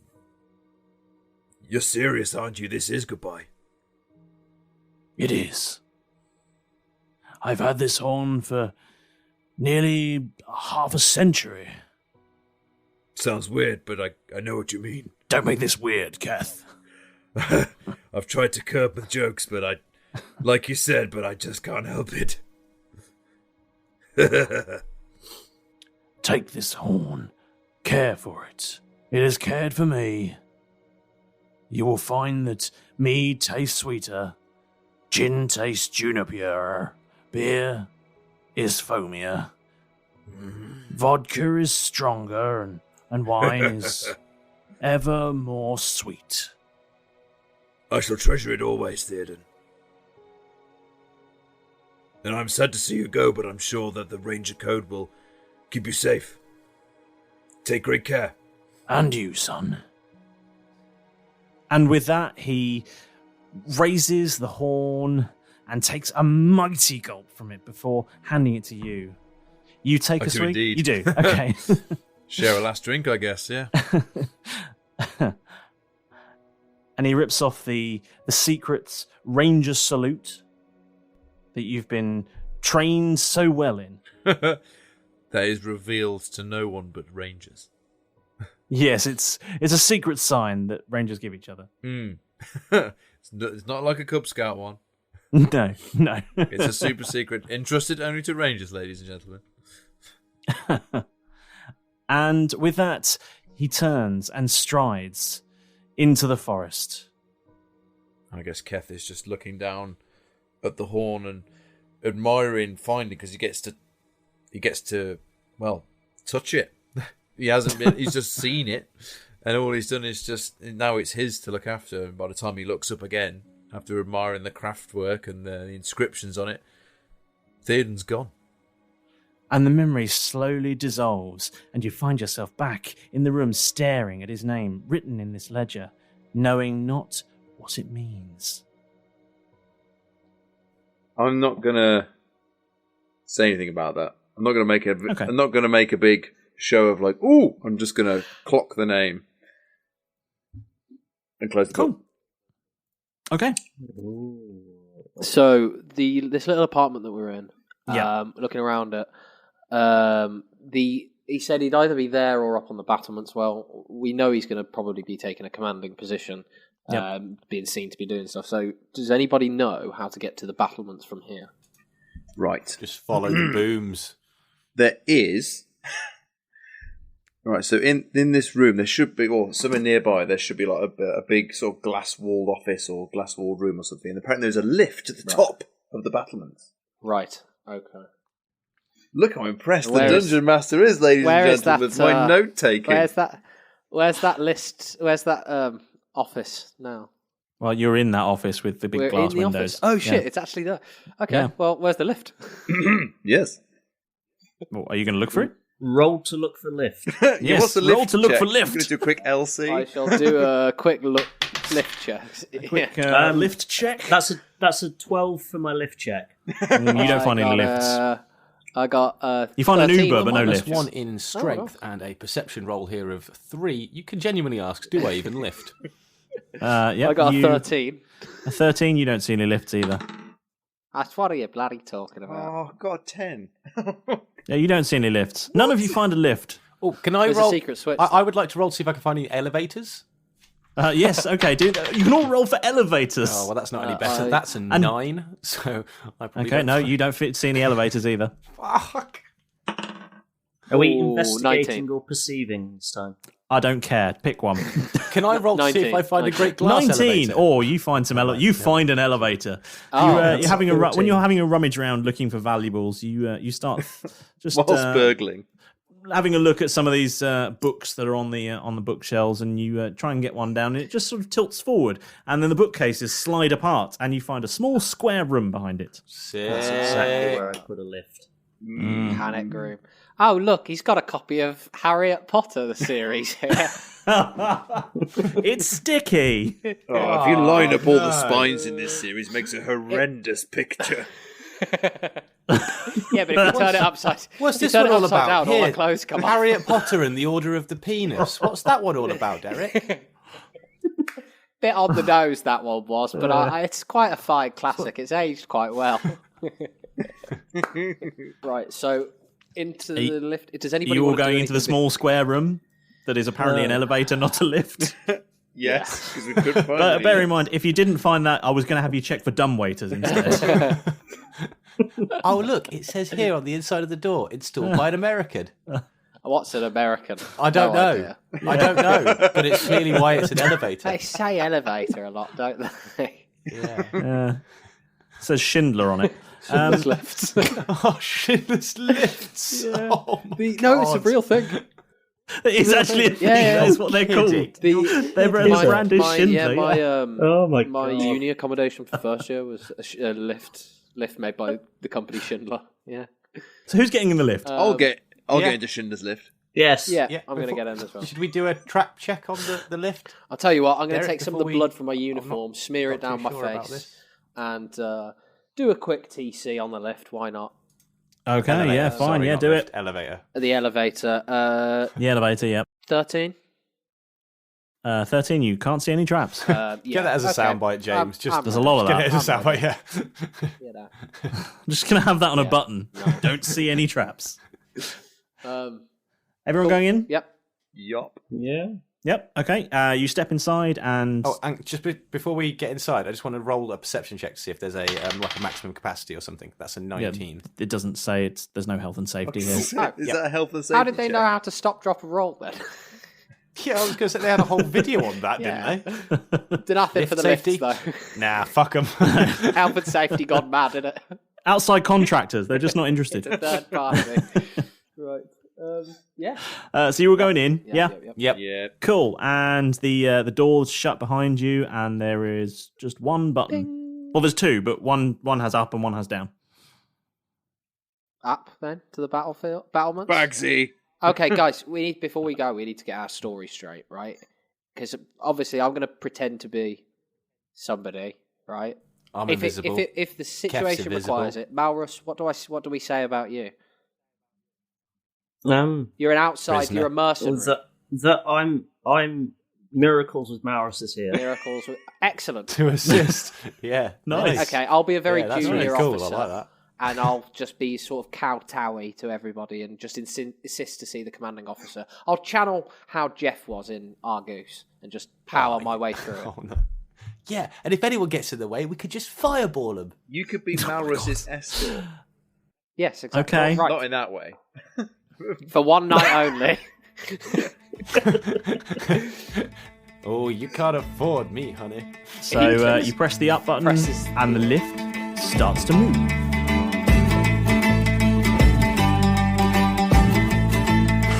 Speaker 10: you're serious, aren't you? This is goodbye.
Speaker 7: It is. I've had this horn for nearly half a century.
Speaker 10: Sounds weird, but I know what you mean.
Speaker 7: Don't make this weird, Keth.
Speaker 10: I've tried to curb with jokes, but like you said, but I just can't help it.
Speaker 7: Take this horn. Care for it. It has cared for me. You will find that mead tastes sweeter, gin tastes juniper, beer is foamier, vodka is stronger, and wine is ever more sweet.
Speaker 10: I shall treasure it always, Theoden. And I'm sad to see you go, but I'm sure that the Ranger Code will keep you safe. Take great care.
Speaker 7: And you, son. And with that, he raises the horn and takes a mighty gulp from it before handing it to you. You take a swig?
Speaker 10: Indeed.
Speaker 7: You do? Okay.
Speaker 10: Share a last drink, I guess, yeah.
Speaker 7: And he rips off the secret Ranger salute that you've been trained so well in.
Speaker 10: That is revealed to no one but Rangers.
Speaker 7: Yes, it's a secret sign that Rangers give each other.
Speaker 10: It's not like a Cub Scout one.
Speaker 7: No.
Speaker 10: It's a super secret, entrusted only to Rangers, ladies and gentlemen.
Speaker 7: And with that, he turns and strides into the forest.
Speaker 10: I guess Keth is just looking down at the horn and admiring finally, because he gets to well, touch it. He hasn't been, he's just seen it, and all he's done is just, now it's his to look after. And by the time he looks up again, after admiring the craftwork and the inscriptions on it, Theoden's gone.
Speaker 7: And the memory slowly dissolves, and you find yourself back in the room staring at his name written in this ledger, knowing not what it means.
Speaker 9: I'm not gonna say anything about that. I'm not gonna make a big show of like, ooh, I'm just gonna clock the name and close the book.
Speaker 7: Okay.
Speaker 8: So this little apartment that we're in, looking around it, he said he'd either be there or up on the battlements. Well, we know he's going to probably be taking a commanding position, being seen to be doing stuff. So does anybody know how to get to the battlements from here?
Speaker 9: Right.
Speaker 15: Just follow the booms.
Speaker 9: There is. Right, so in this room, there should be, or somewhere nearby, there should be like a big sort of glass-walled office or glass-walled room or something. And apparently there's a lift at the top of the battlements.
Speaker 8: Right, okay.
Speaker 9: Look how impressed the Dungeon Master is, ladies and gentlemen, with my note-taking.
Speaker 8: Where's that list, where's that office now?
Speaker 7: Well, you're in that office with the big glass windows.
Speaker 8: Office. Oh, shit, it's actually there. Okay, well, where's the lift?
Speaker 9: Yes.
Speaker 7: Well, are you going to look for it?
Speaker 11: Roll to look for lift.
Speaker 7: Yes, roll to look for lift.
Speaker 9: I'm going to do a quick LC.
Speaker 8: I shall do a quick lift check.
Speaker 7: Quick lift check.
Speaker 11: That's a 12 for my lift check.
Speaker 7: You don't find any lifts.
Speaker 8: I got
Speaker 7: you find 13, an Uber, but no
Speaker 15: lift.
Speaker 7: lifts.
Speaker 15: One in strength and a perception roll here of 3. You can genuinely ask, do I even lift?
Speaker 8: I got a 13.
Speaker 7: A 13, you don't see any lifts either.
Speaker 8: That's what are you bloody talking about?
Speaker 9: Oh, God, 10.
Speaker 7: Yeah, you don't see any lifts. None of you find a lift.
Speaker 15: Oh, can I
Speaker 8: There's
Speaker 15: roll?
Speaker 8: A secret switch.
Speaker 15: I would like to roll to see if I can find any elevators.
Speaker 7: Yes, okay. You can all roll for elevators.
Speaker 15: Oh, well, that's not any better. That's a 9. So I probably
Speaker 7: okay, no, you don't see any elevators either.
Speaker 15: Fuck.
Speaker 11: Are we investigating 19. Or perceiving this time?
Speaker 7: I don't care. Pick one.
Speaker 15: Can I roll 19, to see if I find a great glass
Speaker 7: 19,
Speaker 15: elevator?
Speaker 7: or you find some you find an elevator. You're having when you're having a rummage around looking for valuables, you start just
Speaker 9: whilst burgling,
Speaker 7: having a look at some of these books that are on the bookshelves, and you try and get one down, and it just sort of tilts forward, and then the bookcases slide apart, and you find a small square room behind it.
Speaker 11: That's exactly where I put a lift.
Speaker 8: Panic room. Oh, look, he's got a copy of Harriet Potter, the series here.
Speaker 7: It's sticky.
Speaker 9: Oh, if you line up all the spines in this series, it makes a horrendous picture.
Speaker 8: Yeah, but if you turn it upside,
Speaker 15: what's this one all about?
Speaker 8: Down,
Speaker 15: Here,
Speaker 8: all the clothes come
Speaker 15: Harriet
Speaker 8: off.
Speaker 15: Potter and the Order of the Penis. What's that one all about, Derek?
Speaker 8: Bit on the nose that one was, but it's quite a fine classic. It's aged quite well. Right, so into the lift. Does anybody?
Speaker 7: You all
Speaker 8: want to do
Speaker 7: going into the
Speaker 8: anything
Speaker 7: small square room that is apparently an elevator, not a lift?
Speaker 9: Yes, because we couldn't find
Speaker 7: But
Speaker 9: it.
Speaker 7: bear in mind, if you didn't find that, I was going to have you check for dumbwaiters instead.
Speaker 15: Oh, look, it says here on the inside of the door, installed by an American.
Speaker 8: What's an American?
Speaker 15: I don't know.
Speaker 8: Idea.
Speaker 15: I don't know, but it's clearly why it's an elevator.
Speaker 8: They say elevator a lot, don't they?
Speaker 15: Yeah.
Speaker 7: It says Schindler on it.
Speaker 8: Schindler's lifts.
Speaker 15: Oh, Schindler's lifts.
Speaker 8: Yeah.
Speaker 15: Oh,
Speaker 8: No, it's a real thing.
Speaker 7: It is actually a thing.
Speaker 8: Yeah.
Speaker 7: That's what they're called. Their brand is Schindler.
Speaker 8: My uni accommodation for first year was a lift made by the company Schindler. Yeah.
Speaker 7: So who's getting in the lift?
Speaker 9: I'll get into Schindler's lift.
Speaker 11: Yes.
Speaker 8: Yeah, I'm going to get in as well.
Speaker 15: Should we do a trap check on the lift?
Speaker 8: I'll tell you what, I'm going to
Speaker 15: Derek,
Speaker 8: take some of the blood from my uniform, smear it down my face, and do a quick TC on the lift. Why not?
Speaker 7: Okay,
Speaker 15: Elevator.
Speaker 7: yeah, fine,
Speaker 15: Sorry,
Speaker 7: yeah,
Speaker 15: not
Speaker 7: do
Speaker 15: lift,
Speaker 7: it.
Speaker 15: Elevator.
Speaker 8: The elevator.
Speaker 7: The elevator, yep.
Speaker 8: 13.
Speaker 7: 13, you can't see any traps.
Speaker 8: Yeah.
Speaker 15: Get that as a soundbite, James.
Speaker 7: There's a lot of that.
Speaker 15: Get it as a soundbite, yeah.
Speaker 7: I'm just going to have that on a button. No. Don't see any traps. Everyone going in?
Speaker 8: Yep.
Speaker 9: Yup.
Speaker 11: Yeah.
Speaker 7: Yep, okay. You step inside and...
Speaker 15: Oh, and just before we get inside, I just want to roll a perception check to see if there's a like a maximum capacity or something. That's a 19.
Speaker 7: Yeah, it doesn't say there's no health and safety here.
Speaker 9: Is that a health and safety
Speaker 8: How did they
Speaker 9: check?
Speaker 8: know how to stop, drop, and roll then?
Speaker 15: Yeah, I was going to say they had a whole video on that, didn't they?
Speaker 8: Did nothing for the
Speaker 15: safety?
Speaker 8: lifts, though.
Speaker 15: Nah, fuck them.
Speaker 8: Health and safety gone mad, didn't it?
Speaker 7: Outside contractors, they're just not interested.
Speaker 8: It's a third party. Right. Yeah.
Speaker 7: So you were going in, yeah?
Speaker 15: Yep.
Speaker 7: Cool. And the door's shut behind you, and there is just one button.
Speaker 8: Ding.
Speaker 7: Well, there's two, but one has up and one has down.
Speaker 8: Up then to the battlefield, battlements.
Speaker 9: Bagsy.
Speaker 8: Okay, guys, before we go, we need to get our story straight, right? Because obviously, I'm going to pretend to be somebody, right?
Speaker 15: I'm invisible.
Speaker 8: If the situation requires it, Malrus, what do we say about you? You're an outside.
Speaker 11: prisoner.
Speaker 8: You're a mercenary.
Speaker 11: That I'm Miracles with Malrus is here.
Speaker 8: Miracles with excellent
Speaker 15: to assist. Yeah,
Speaker 7: nice.
Speaker 8: Okay, I'll be a very
Speaker 15: that's
Speaker 8: junior
Speaker 15: really cool.
Speaker 8: officer.
Speaker 15: I like that.
Speaker 8: And I'll just be sort of kowtowy to everybody and just insist to see the commanding officer. I'll channel how Jeff was in Argus and just power my way through it.
Speaker 15: Oh, no. Yeah, and if anyone gets in the way, we could just fireball them.
Speaker 9: You could be Malrus's escort.
Speaker 8: Yes, exactly.
Speaker 7: Okay.
Speaker 8: Right.
Speaker 9: Not in that way.
Speaker 8: For one night only.
Speaker 15: Oh, you can't afford me, honey.
Speaker 7: So you press the up button and the lift starts to move.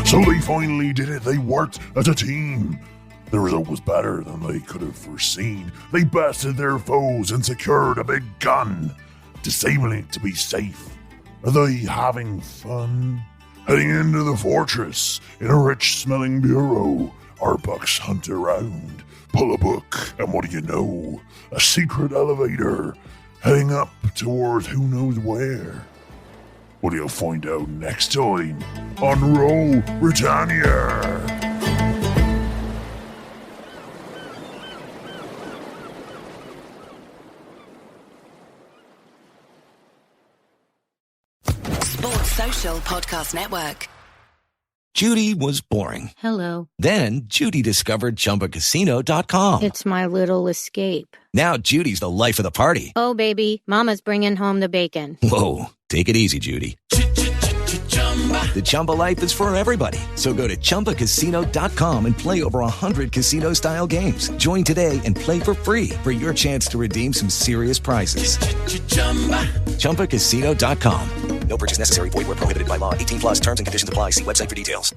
Speaker 3: So they finally did it. They worked as a team. The result was better than they could have foreseen. They bested their foes and secured a big gun, disabling it to be safe. Are they having fun? Heading into the fortress in a rich-smelling bureau, our bucks hunt around, pull a book, and what do you know? A secret elevator heading up towards who knows where. What you'll find out next time on Roll Britannia.
Speaker 16: Sports Social Podcast Network.
Speaker 17: Judy was boring.
Speaker 18: Hello.
Speaker 17: Then Judy discovered ChumbaCasino.com.
Speaker 18: It's my little escape.
Speaker 17: Now Judy's the life of the party.
Speaker 18: Oh, baby, mama's bringing home the bacon.
Speaker 17: Whoa, take it easy, Judy. The Chumba life is for everybody. So go to ChumbaCasino.com and play over 100 casino-style games. Join today and play for free for your chance to redeem some serious prizes. ChumbaCasino.com. No purchase necessary. Void where prohibited by law. 18+ terms and conditions apply. See website for details.